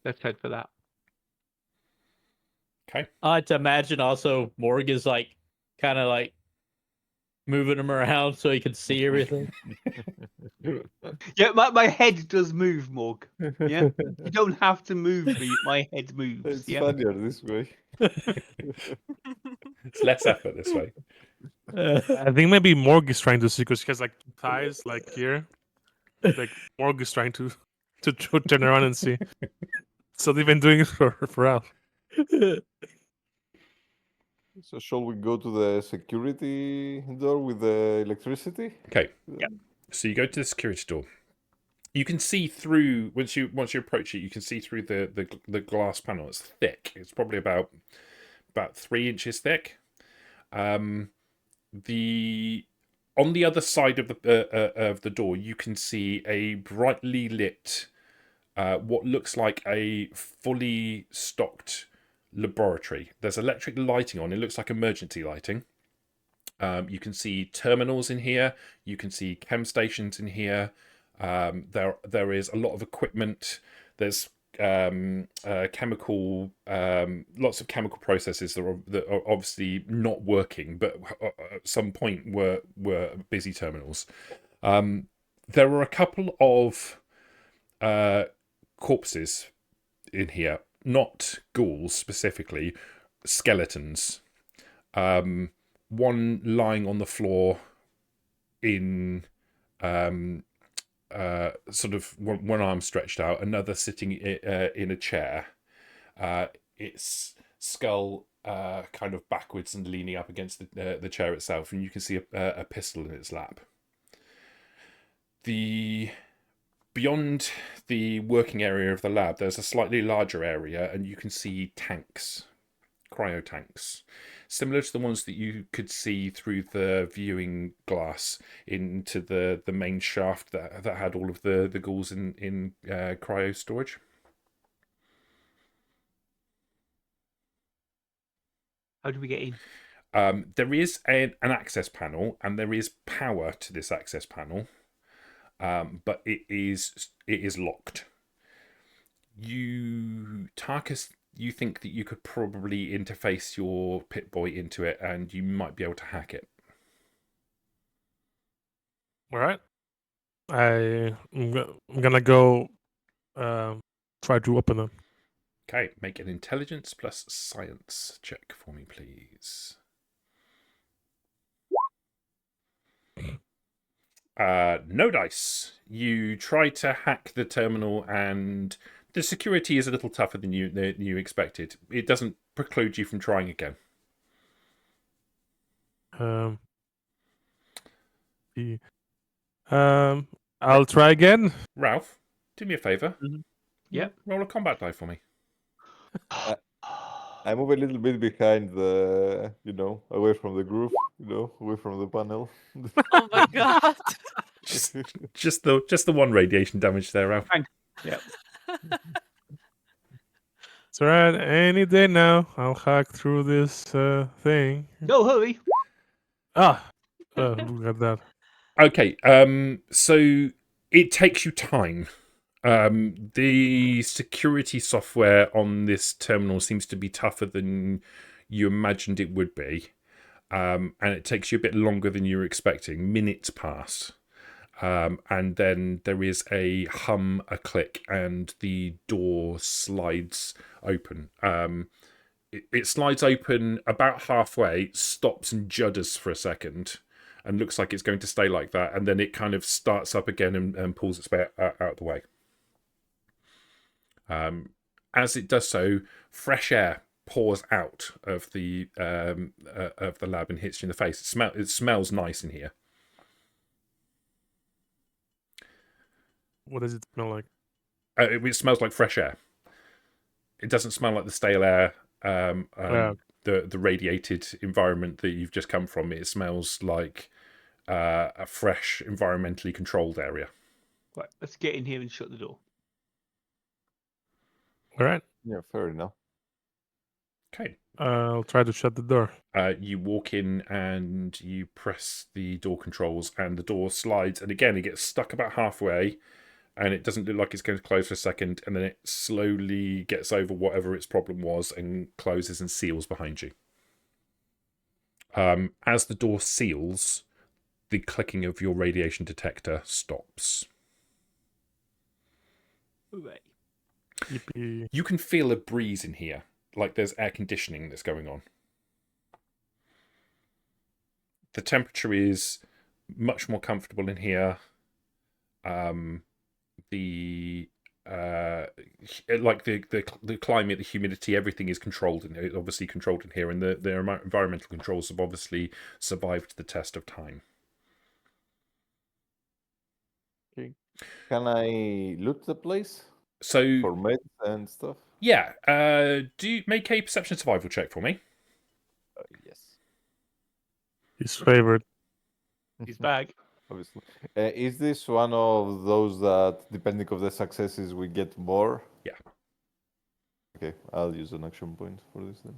Let's head for that. Okay. I like to imagine also Morg is like kind of like moving him around so he can see everything. Yeah, my head does move, Morg. Yeah, you don't have to move me. My head moves. It's Yeah. funnier this way. It's less effort this way. I think maybe Morg is trying to see because she has like thighs like here. Like Morg is trying to turn around and see. So they've been doing it for Ralph. So shall we go to the security door with the electricity? Okay. Yeah. So you go to the security door. You can see through once you approach it. You can see through the glass panel. It's thick. It's probably about about 3 inches thick. On the other side of the door, you can see a brightly lit, what looks like a fully stocked laboratory. There's electric lighting on. It looks like emergency lighting. You can see terminals in here. You can see chem stations in here. There is a lot of equipment. There's chemical, lots of chemical processes that are obviously not working, but at some point were busy terminals. There are a couple of corpses in here, not ghouls specifically, skeletons. One lying on the floor in sort of one arm stretched out, another sitting in a chair, its skull kind of backwards and leaning up against the chair itself, and you can see a pistol in its lap. Beyond the working area of the lab, there's a slightly larger area, and you can see tanks, cryo tanks, similar to the ones that you could see through the viewing glass into the main shaft that had all of the ghouls in cryo storage. How do we get in? There is an access panel, and there is power to this access panel, but it is locked. Tarkus, you think that you could probably interface your Pip-Boy into it, and you might be able to hack it. All right. I'm gonna go try to open them. Okay, make an intelligence plus science check for me, please. No dice. You try to hack the terminal, and the security is a little tougher than you expected. It doesn't preclude you from trying again. I'll try again. Ralph, do me a favor. Yep. Roll a combat die for me. I move a little bit behind the, away from the group, away from the panel. Oh my god. Just the one radiation damage there, Ralph. Yep. It's alright. Any day now, I'll hack through this thing. No hurry. Look at that. Okay, so it takes you time. The security software on this terminal seems to be tougher than you imagined it would be, and it takes you a bit longer than you were expecting. Minutes pass, and then there is a hum, a click, and the door slides open. It slides open about halfway, stops and judders for a second, and looks like it's going to stay like that, and then it kind of starts up again and pulls its way out of the way. As it does so, fresh air pours out of the lab and hits you in the face. It smells nice in here. What does it smell like? It smells like fresh air. It doesn't smell like the stale air, the radiated environment that you've just come from. It smells like a fresh, environmentally controlled area. Right, let's get in here and shut the door. All right. Yeah, fair enough. Okay. I'll try to shut the door. You walk in and you press the door controls, and the door slides, and again it gets stuck about halfway, and it doesn't look like it's going to close for a second, and then it slowly gets over whatever its problem was and closes and seals behind you. As the door seals, the clicking of your radiation detector stops. Hooray. Yippee. You can feel a breeze in here, like there's air conditioning that's going on. The temperature is much more comfortable in here. The climate, the humidity, everything is controlled, and obviously controlled in here, and the environmental controls have obviously survived the test of time. Okay. Can I loot the place So for meds and stuff? yeah, do make a perception survival check for me. His favorite. He's back. Obviously. Is this one of those that, depending of the successes, we get more? Yeah. Okay, I'll use an action point for this then.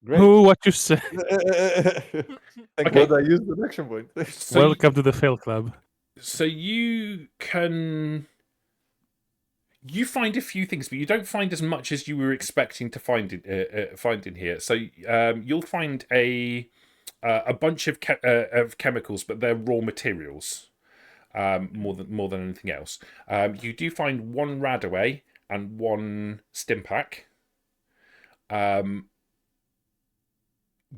Great. Oh, what you say? Thank Okay. God I used an action point. So Welcome to the Fail Club. So you find a few things, but you don't find as much as you were expecting to find in here. So you'll find a bunch of chemicals, but they're raw materials more than anything else. You do find one radaway and one stimpack.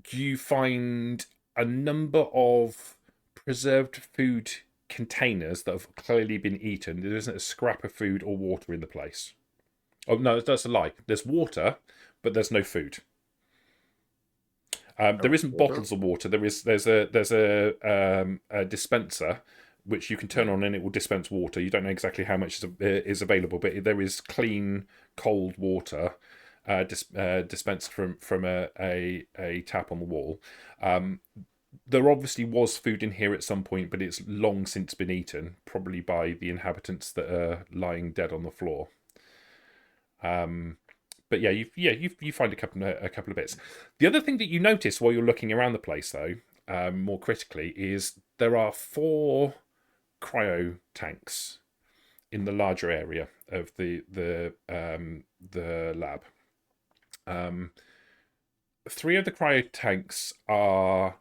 You find a number of preserved food containers that have clearly been eaten. There isn't a scrap of food or water in the place. Oh no, that's a lie. There's water, but there's no food. There isn't bottles of water. There's a dispenser which you can turn on and it will dispense water. You don't know exactly how much is available, but there is clean, cold water dispensed from a tap on the wall. There obviously was food in here at some point, but it's long since been eaten, probably by the inhabitants that are lying dead on the floor. But yeah, you find a couple of bits. The other thing that you notice while you're looking around the place, though, more critically, is there are 4 cryo tanks in the larger area of the lab. 3 of the cryo tanks are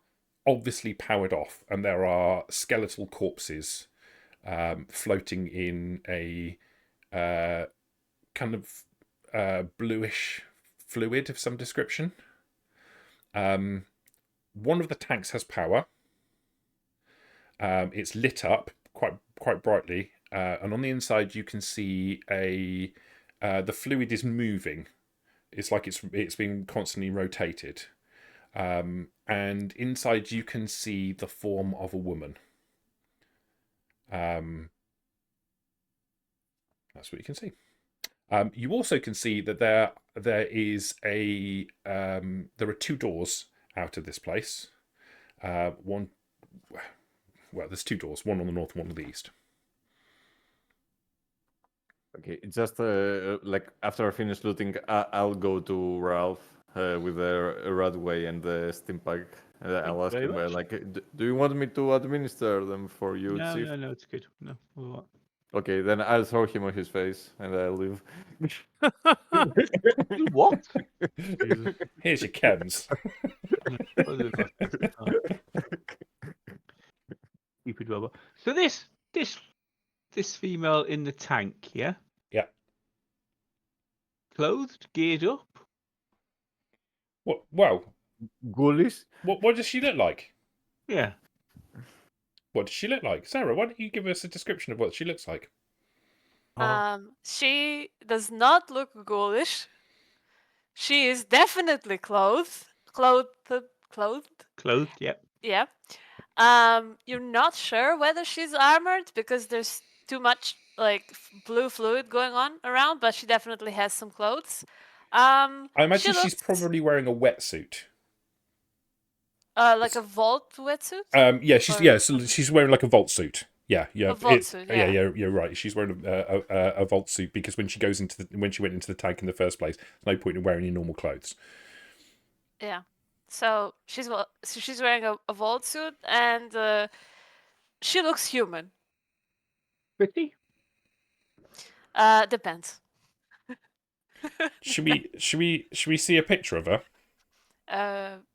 obviously powered off, and there are skeletal corpses floating in a kind of bluish fluid of some description. One of the tanks has power. It's lit up quite brightly, and on the inside you can see the fluid is moving. It's like it's being constantly rotated. And inside you can see the form of a woman. That's what you can see. You also can see that there is there are 2 doors out of this place. There's 2 doors, one on the north, one on the east. Okay, just like after I finish looting, I'll go to Ralph with the Radway and the Stimpack. I'll ask him, like, do you want me to administer them for you? No, it's good. No, all right. Okay, then I'll throw him on his face and I'll leave. What? Here's your chems. Stupid robot. So this female in the tank, yeah? Yeah. Clothed, geared up. What? Well, Ghoulish? what does she look like? Yeah. What does she look like? Sarah, why don't you give us a description of what she looks like? She does not look ghoulish. She is definitely clothed. Clothed, yep. Yeah. You're not sure whether she's armored because there's too much like blue fluid going on around, but she definitely has some clothes. I imagine she she's looks probably wearing a wetsuit. like a vault wetsuit. So she's wearing like a vault suit. Yeah. A vault suit, yeah. You're right. She's wearing a vault suit because when she went into the tank in the first place, there's no point in wearing any normal clothes. Yeah. So she's wearing a vault suit, and she looks human. Pretty? Depends. Should we see a picture of her?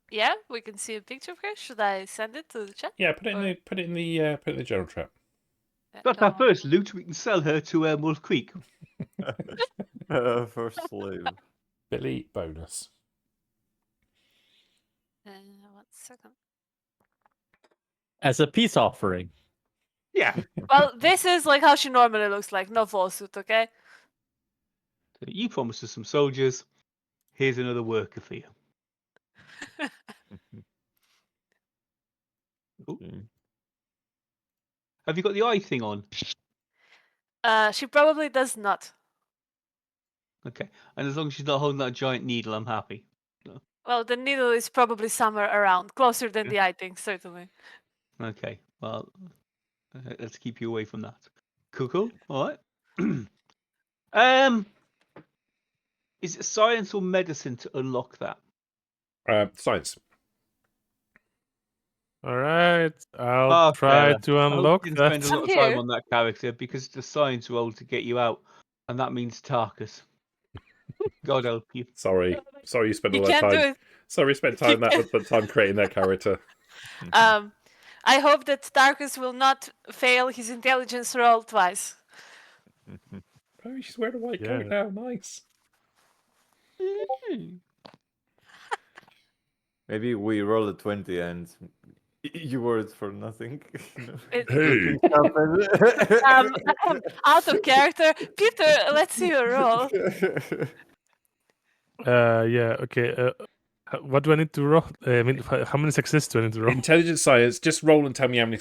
Yeah, we can see a picture of her. Should I send it to the chat? Yeah, put it in the general trap. That's our first loot. We can sell her to Mull Creek. First slave. Billy bonus. 1 second. As a peace offering. Yeah. Well, this is like how she normally looks like, no vault suit, okay? So you promised us some soldiers. Here's another worker for you. Okay. Have you got the eye thing on? She probably does not. Okay. And as long as she's not holding that giant needle, I'm happy. Well, the needle is probably somewhere around, closer than the eye thing, certainly. Okay. Well, let's keep you away from that. Cool. All right. Is it science or medicine to unlock that? Science. All right, I'll try Fella. to I hope unlock you didn't spend that. a lot of I'm time here. on that character because it's a science roll to get you out, and that means Tarkus. God help you. Sorry you spent You all that can't do time. it. Sorry you spent You that time creating that character. I hope that Tarkus will not fail his intelligence roll twice. Oh, she's wearing a white Yeah. coat now. Nice. Maybe we roll a 20 and you wore it for nothing. It- Hey, Out of character. Peter, let's see your roll. Yeah. Okay. What do I need to roll? I mean, how many successes do I need to roll? Intelligence science. Just roll and tell me how many.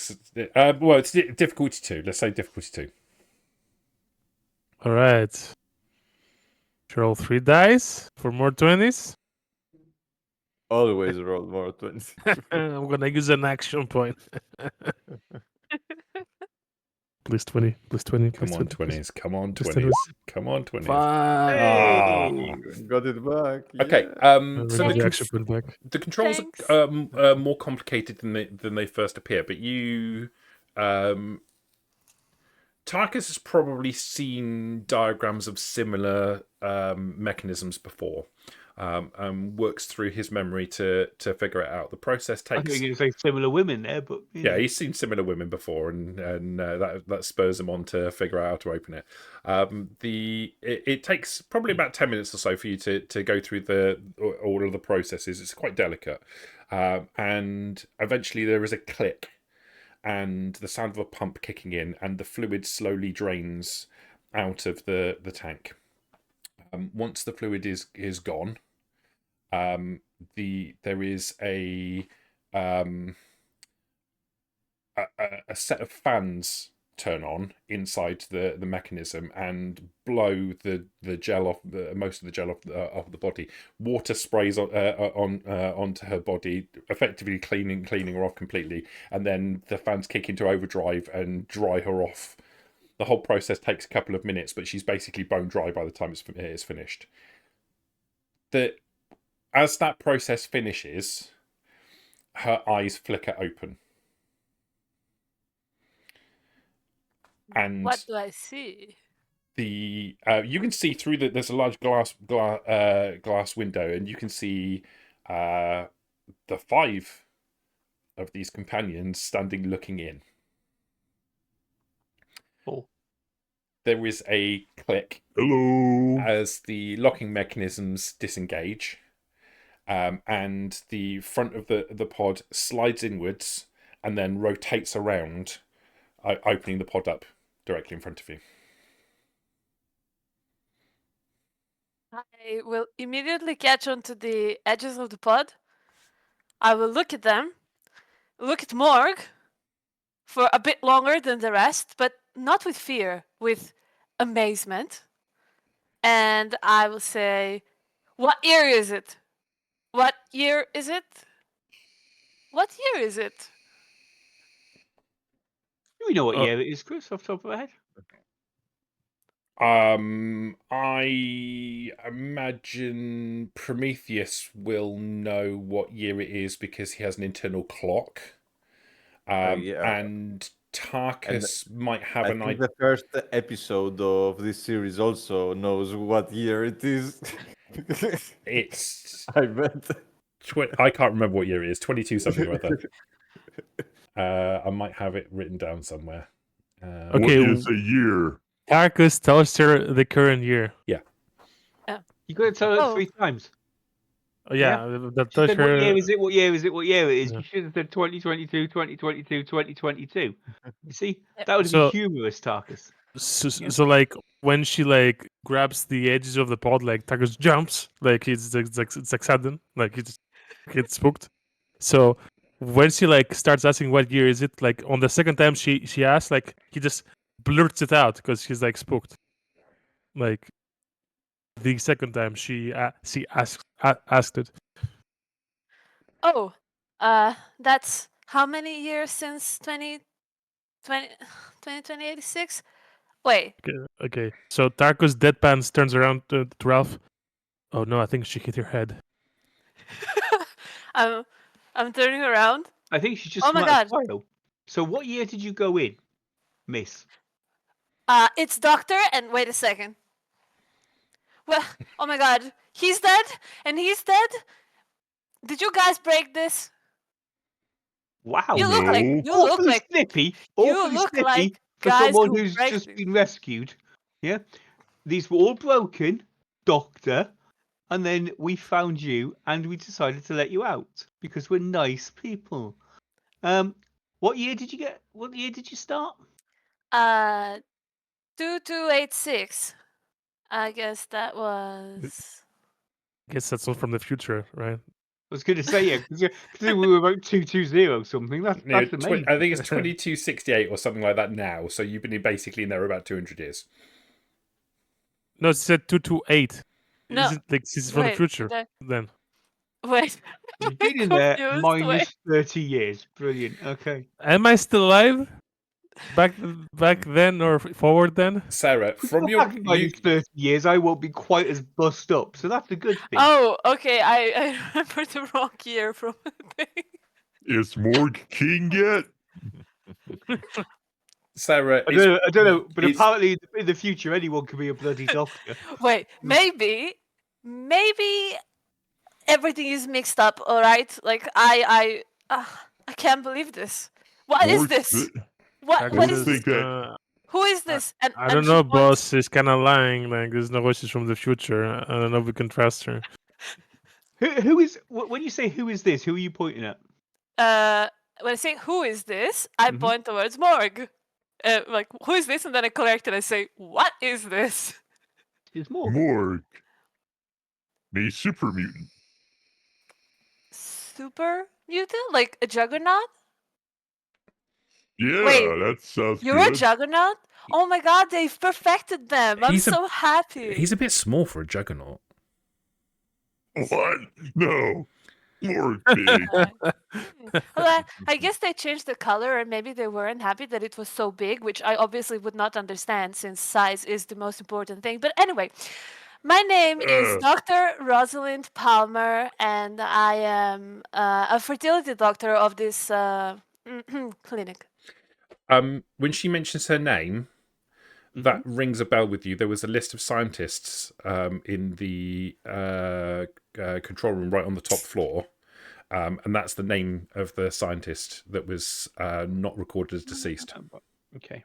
Well, it's difficulty 2. Let's say difficulty 2. All right. Roll 3 dice for more 20s. Always roll more 20. I'm gonna use an action point. Plus 20. Plus 20. Come plus on, 20, 20s. Come on, plus 20s. 20. Come on, 20s. Five. Ah. Got it back. Okay. Yeah. So Use the the action point back. the controls Thanks. are more complicated than they first appear, but you Tarkus has probably seen diagrams of similar mechanisms before, and works through his memory to figure it out. The process I think takes. you're going to say similar women there, but Yeah, he's seen similar women before, and that spurs him on to figure out how to open it. It takes probably about 10 minutes or so for you to go through all of the processes. It's quite delicate, and eventually there is a click, and the sound of a pump kicking in, and the fluid slowly drains out of the tank. Once the fluid is gone, there is a set of fans turn on inside the mechanism and blow the gel off most of the gel off the body. Water sprays onto her body, effectively cleaning her off completely, and then the fans kick into overdrive and dry her off. The whole process takes a couple of minutes, but she's basically bone dry by the time it's finished. As that process finishes, her eyes flicker open. And What do I see? You can see through there's a large glass window, and you can see the 5 of these companions standing looking in. Oh. There is a click hello. as the locking mechanisms disengage, and the front of the pod slides inwards and then rotates around, opening the pod up directly in front of you. I will immediately catch onto the edges of the pod. I will look at them, look at Morg for a bit longer than the rest, but not with fear, with amazement. And I will say, what year is it? What year is it? What year is it? Do we know what Oh. year it is, Chris, off the top of our head? I imagine Prometheus will know what year it is because he has an internal clock. Yeah. And Tarkus might have I an think idea. the first episode of this series also knows what year it is. It's I bet. I can't remember what year it is. 22 something or other. I might have it written down somewhere. What Okay. is a year? Tarkus tells her the current year. You got to tell her Oh. 3 times. Oh, yeah, that She tells said, what her. year is it? What year is it? What year it is? Yeah. You should have said 2022, 2022, 2022. You see, Yeah. that would So- be humorous, Tarkus. So like when she like grabs the edges of the pod, like Tarkus jumps, like it's like sudden, like he just gets spooked. So when she like starts asking what year is it, like on the second time she asks, like he just blurts it out because she's like spooked. Like the second time she asked it. Oh, that's how many years since 2086? Wait, Okay. So Tarkus deadpans turns around to Ralph. Oh no, I think she hit her head. I'm turning around. I think she just Oh my come out of God. cryo. So what year did you go in, miss? It's Doctor, and wait a second. Well, oh my God, he's dead, and he's dead. Did you guys break this? Wow. You look like No. you look Awfully like snippy. you Awfully look snippy like for guys someone who who's break just this. been rescued. Yeah. These were all broken, Doctor, and then we found you and we decided to let you out because we're nice people. What year did you start? 2286. I guess that was. Guess that's all from the future, right? I was going to say, yeah, because we were about 220 something. That's amazing. I think it's 2268 or something like that now. So you've been basically in there about 200 years. No, it said 228. No, Isn't like this is from the wait, future that- then? Wait. You've been in there Confused, wait. minus 30 years. Brilliant. Okay. Am I still alive? Back then or forward then? Sarah, from Well, your back in minus 30 years, I won't be quite as bust up, so that's a good thing. Oh, okay. I remember the wrong year from the thing. Is Morg king yet? Sarah, I don't know, but it's- apparently in the future, anyone can be a bloody doctor. Wait, maybe everything is mixed up. All right, like I can't believe this. What is Morg, this? th- What I is don't this? think that. Who is this? And I and don't she know, points- boss. She's kind of lying. Like, there's no way she's from the future. I don't know if we can trust her. Who is when you say who is this? Who are you pointing at? When I say who is this, I Mhm. point towards Morg. Like who is this? And then I correct and I say, what is this? It's Morg. Morg. A super mutant. Super mutant? Like a juggernaut? Yeah, Wait, that sounds You're a good. juggernaut? Oh my god, they've perfected them. I'm He's a- so happy. he's a bit small for a juggernaut. What? No. Morg big. Well, I guess they changed the color, and maybe they weren't happy that it was so big, which I obviously would not understand since size is the most important thing. But anyway, my name is Dr. Rosalind Palmer, and I am a fertility doctor of this clinic. When she mentions her name, that rings a bell with you. There was a list of scientists in the control room right on the top floor. And that's the name of the scientist that was not recorded as deceased. Okay.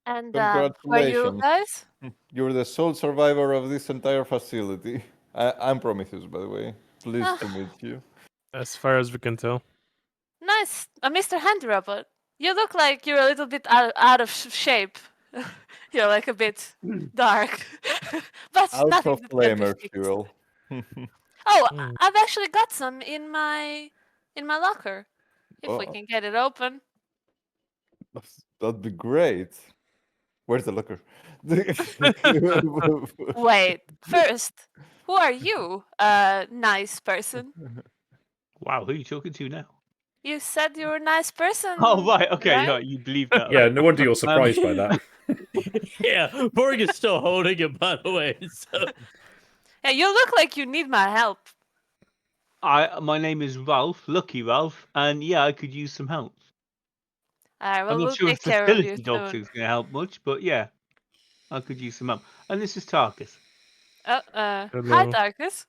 And who are you Congratulations. guys? You're the sole survivor of this entire facility. I'm Prometheus, by the way. Pleased to meet you. As far as we can tell. Nice, Mr. Handy Robot. You look like you're a little bit out of shape. You're like a bit dark, but Out nothing of that can be flamer fixed. fuel. Oh, Hmm. I've actually got some in my locker. If we Oh. can get it open. That'd be great. Where's the locker? Wait, first, who are you, nice person? Wow, who are you talking to now? You said you were a nice person. Oh right, okay, right? yeah, you believe that. Yeah, no wonder you're surprised by that. Yeah, Morg is still holding it, by the way. So Yeah, you look like you need my help. My name is Ralph, Lucky Ralph, and yeah, I could use some help. Alright, well, I'm we'll not sure take if care of you fertility doctor soon. is going to help much, but yeah, I could use some help. And this is Tarkus. Hi, Hello. Tarkus.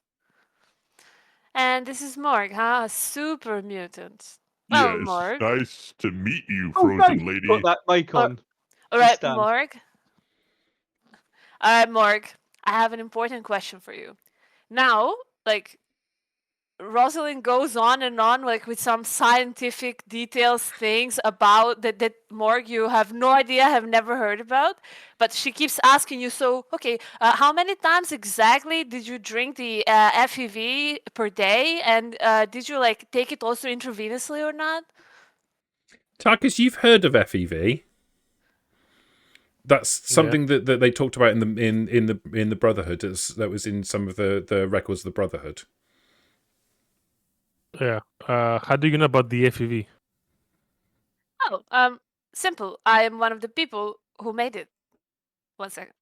And this is Morg, huh? A super mutant. Well, Yes, Morg. nice to meet you, Oh, frozen thanks. lady. Put that mic on. Alright, stand. Morg. Alright, Morg. I have an important question for you. Now, like, Rosalind goes on and on, like, with some scientific details, things about that Morg you have no idea, have never heard about. But she keeps asking you, so, okay, how many times exactly did you drink the FEV per day? And did you, like, take it also intravenously or not? Tarkus, you've heard of FEV? That's something that they talked about in the Brotherhood. That was in some of the records of the Brotherhood. Yeah. How do you know about the FEV? Oh, simple. I am one of the people who made it. 1 second.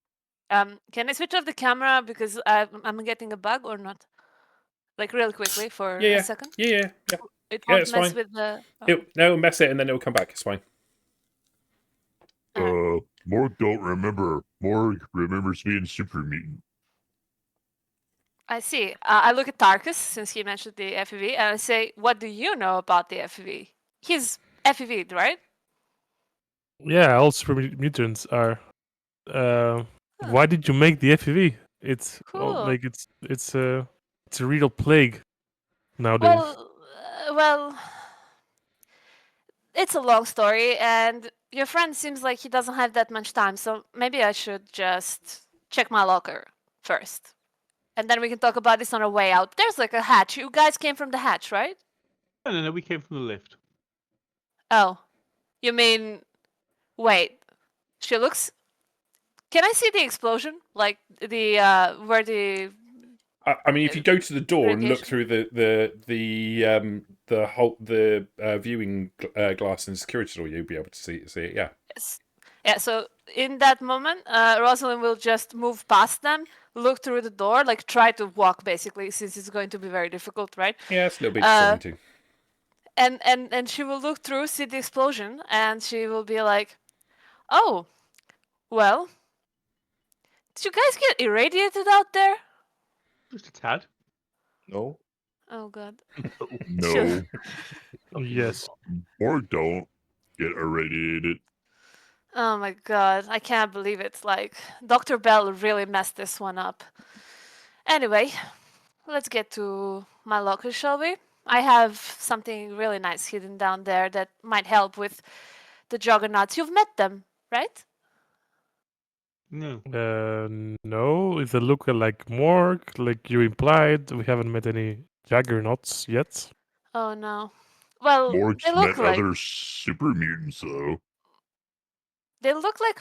Can I switch off the camera because I'm getting a bug or not? Like real quickly for a second. Yeah. It won't It's mess fine. with the. No, mess it and then it'll come back. It's fine. Morg don't remember. Morg remembers being super mutant. I see. I look at Tarkus since he mentioned the FEV, and I say, "What do you know about the FEV?" He's FEV'd, right? Yeah, all super mutants are. Why did you make the FEV? It's Cool. like it's a real plague nowadays. Well, it's a long story, and your friend seems like he doesn't have that much time, so maybe I should just check my locker first. And then we can talk about this on our way out. There's like a hatch. You guys came from the hatch, right? No, we came from the lift. Oh. You mean... Wait. She looks... Can I see the explosion? Like, the, where the... I mean, if you go to the door and look radiation? through the viewing glass in the security door, you'll be able to see it. Yeah. Yes. Yeah, so in that moment, Rosalind will just move past them, look through the door, like try to walk basically, since it's going to be very difficult, right? Yeah, it's a little bit disorienting. And she will look through, see the explosion, and she will be like, "Oh, well, did you guys get irradiated out there?" Just a tad. No. Oh god. No, Yes. Morg don't get irradiated. Oh my god, I can't believe it. Like, Dr. Bell really messed this one up. Anyway, let's get to my locker, shall we? I have something really nice hidden down there that might help with the juggernauts. You've met them, right? No. No. If they look like Morg, like you implied, we haven't met any Jaggernauts yet. Oh no. Well, Morg's they look met like other super mutants, though.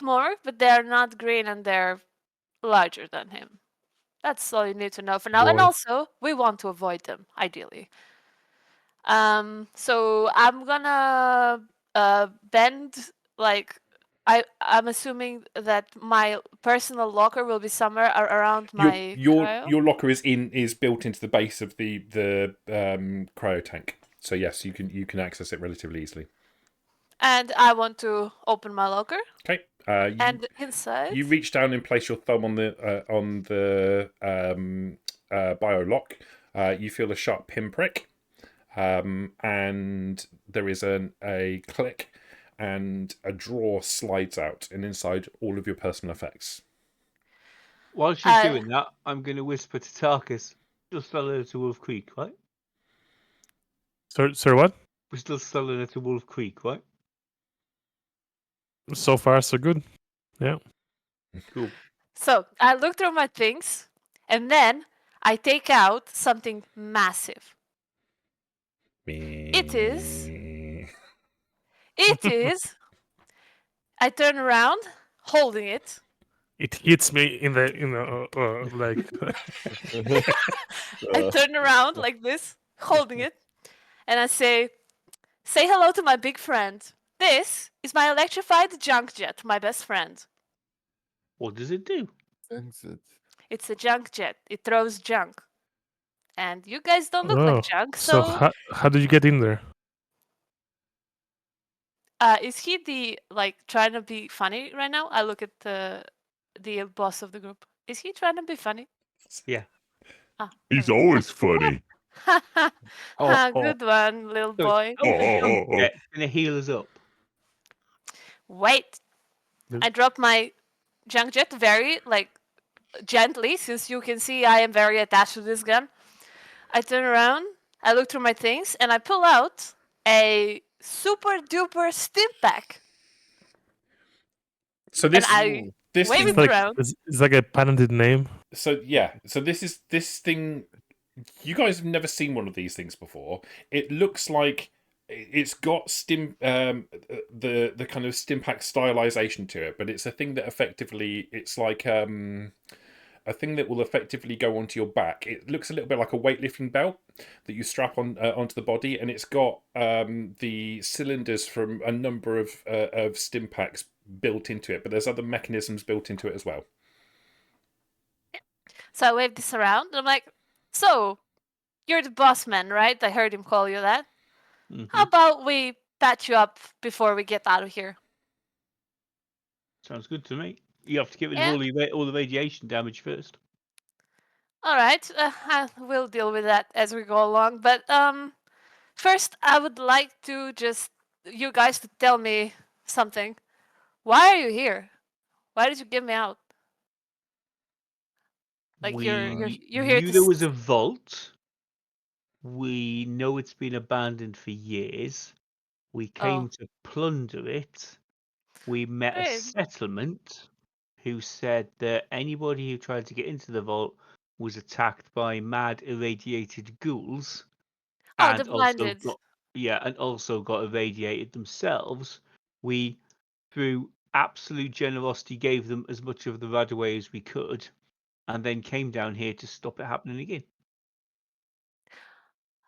Morg, but they're not green and they're larger than him. That's all you need to know for now. And Boy. also, we want to avoid them, ideally. So I'm gonna bend like I'm assuming that my personal locker will be somewhere around my cryo. Your locker is built into the base of the cryo tank. So yes, you can access it relatively easily. And I want to open my locker. Okay. And inside. You reach down and place your thumb on the bio lock. You feel a sharp pinprick, and there is a click, and a drawer slides out, and inside all of your personal effects. While she's doing that, I'm going to whisper to Tarkus. Still selling it to Wolf Creek, right? Sorry, what? We're still selling it to Wolf Creek, right? So far, so good. Yeah. Cool. So I look through my things, and then I take out something massive. It is. I turn around, holding it. It hits me in the like. I turn around like this, holding it, and I say hello to my big friend. This is my electrified junk jet, my best friend. What does it do? It's a junk jet. It throws junk. And you guys don't look like junk, so... how did you get in there? Is he trying to be funny right now? I look at the boss of the group. Is he trying to be funny? Yeah. He's always funny. Good one, little boy. Gonna heal us up. Wait. I drop my junk jet very, gently, since you can see I am very attached to this gun. I turn around, I look through my things, and I pull out a super duper stim pack. So this wave thing, it around. It's like a patented name. So this thing. You guys have never seen one of these things before. It looks like it's got the kind of Stimpack stylization to it, but it's a thing that effectively it's like a thing that will effectively go onto your back. It looks a little bit like a weightlifting belt that you strap on onto the body, and it's got the cylinders from a number of Stimpaks built into it, but there's other mechanisms built into it as well. So I wave this around, and I'm like, so, you're the boss man, right? I heard him call you that. How about we patch you up before we get out of here? Sounds good to me. You have to get rid of all the radiation damage first. All right, we'll deal with that as we go along. But first, I would like to you guys to tell me something. Why are you here? Why did you get me out? Like you're here to. There was a vault. We know it's been abandoned for years. We came to plunder it. We met a settlement who said that anybody who tried to get into the vault was attacked by mad irradiated ghouls. Oh, the blinded. And also got irradiated themselves. We, through absolute generosity, gave them as much of the rad away as we could, and then came down here to stop it happening again.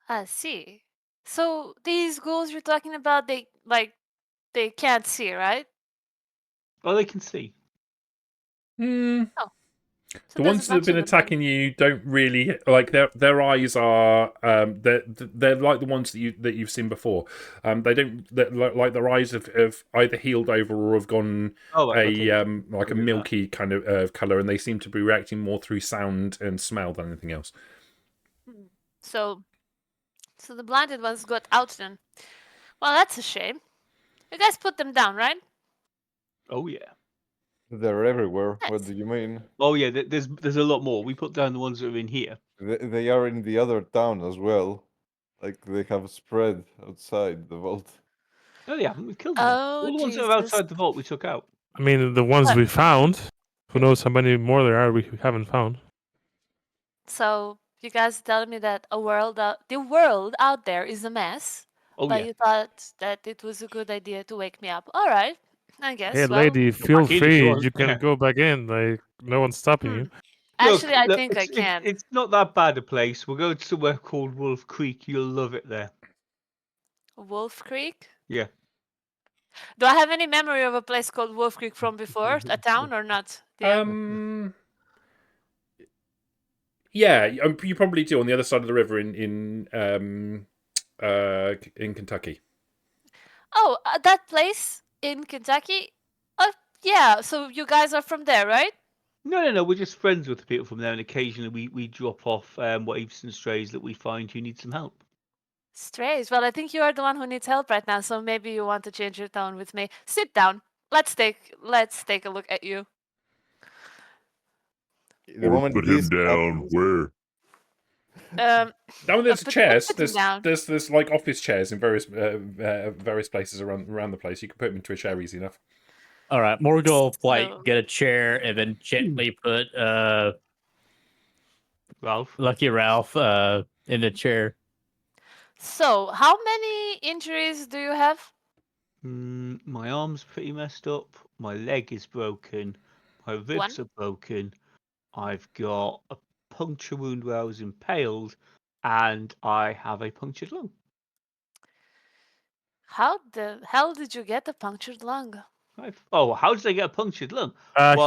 I see. So these ghouls you're talking about, they can't see, right? Oh, they can see. Oh. So the ones that have been attacking you don't really like their eyes are they're like the ones that you've seen before. They don't like their eyes have either healed over or have gone like a milky kind of color, and they seem to be reacting more through sound and smell than anything else. So the blinded ones got out then. Well, that's a shame. You guys put them down, right? Oh yeah. They're everywhere. Nice. What do you mean? Oh yeah, there's a lot more. We put down the ones that are in here. They are in the other town as well. Like they have spread outside the vault. No, they haven't. We've killed them. Oh, all the ones that are outside the vault we took out. I mean, the ones we found. Who knows how many more there are we haven't found. So you guys telling me that the world out there is a mess, but you thought that it was a good idea to wake me up. All right, I guess. Hey, lady, feel free. You can Yeah. go back in. Like no one's stopping you. Actually, I Look, think I can. It's not that bad a place. We'll go to somewhere called Wolf Creek. You'll love it there. Wolf Creek? Yeah. Do I have any memory of a place called Wolf Creek from before? A town or not? Yeah, you probably do on the other side of the river in Kentucky. Oh, that place in Kentucky? Yeah, so you guys are from there, right? No. We're just friends with the people from there, and occasionally we drop off waifs and strays that we find who need some help. Strays? Well, I think you are the one who needs help right now, so maybe you want to change your tone with me. Sit down. Let's take a look at you. The moment put him down. Where? Down there's chairs. Down. There's like office chairs in various places around the place. You can put him into a chair easy enough. All right, Morg will get a chair and then gently put Lucky Ralph in the chair. So, how many injuries do you have? My arm's pretty messed up. My leg is broken. My ribs are broken. I've got a puncture wound where I was impaled, and I have a punctured lung. How the hell did you get a punctured lung? How did I get a punctured lung?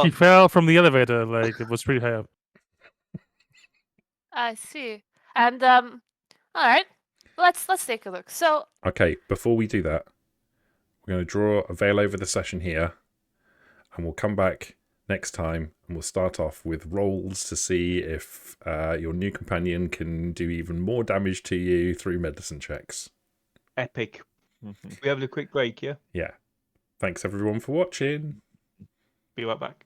She fell from the elevator. Like it was pretty high up. I see. And all right, let's take a look. So okay, before we do that, we're going to draw a veil over the session here, and we'll come back next time and we'll start off with rolls to see if your new companion can do even more damage to you through medicine checks. Epic. We having a quick break, yeah? Yeah. Thanks everyone for watching. Be right back.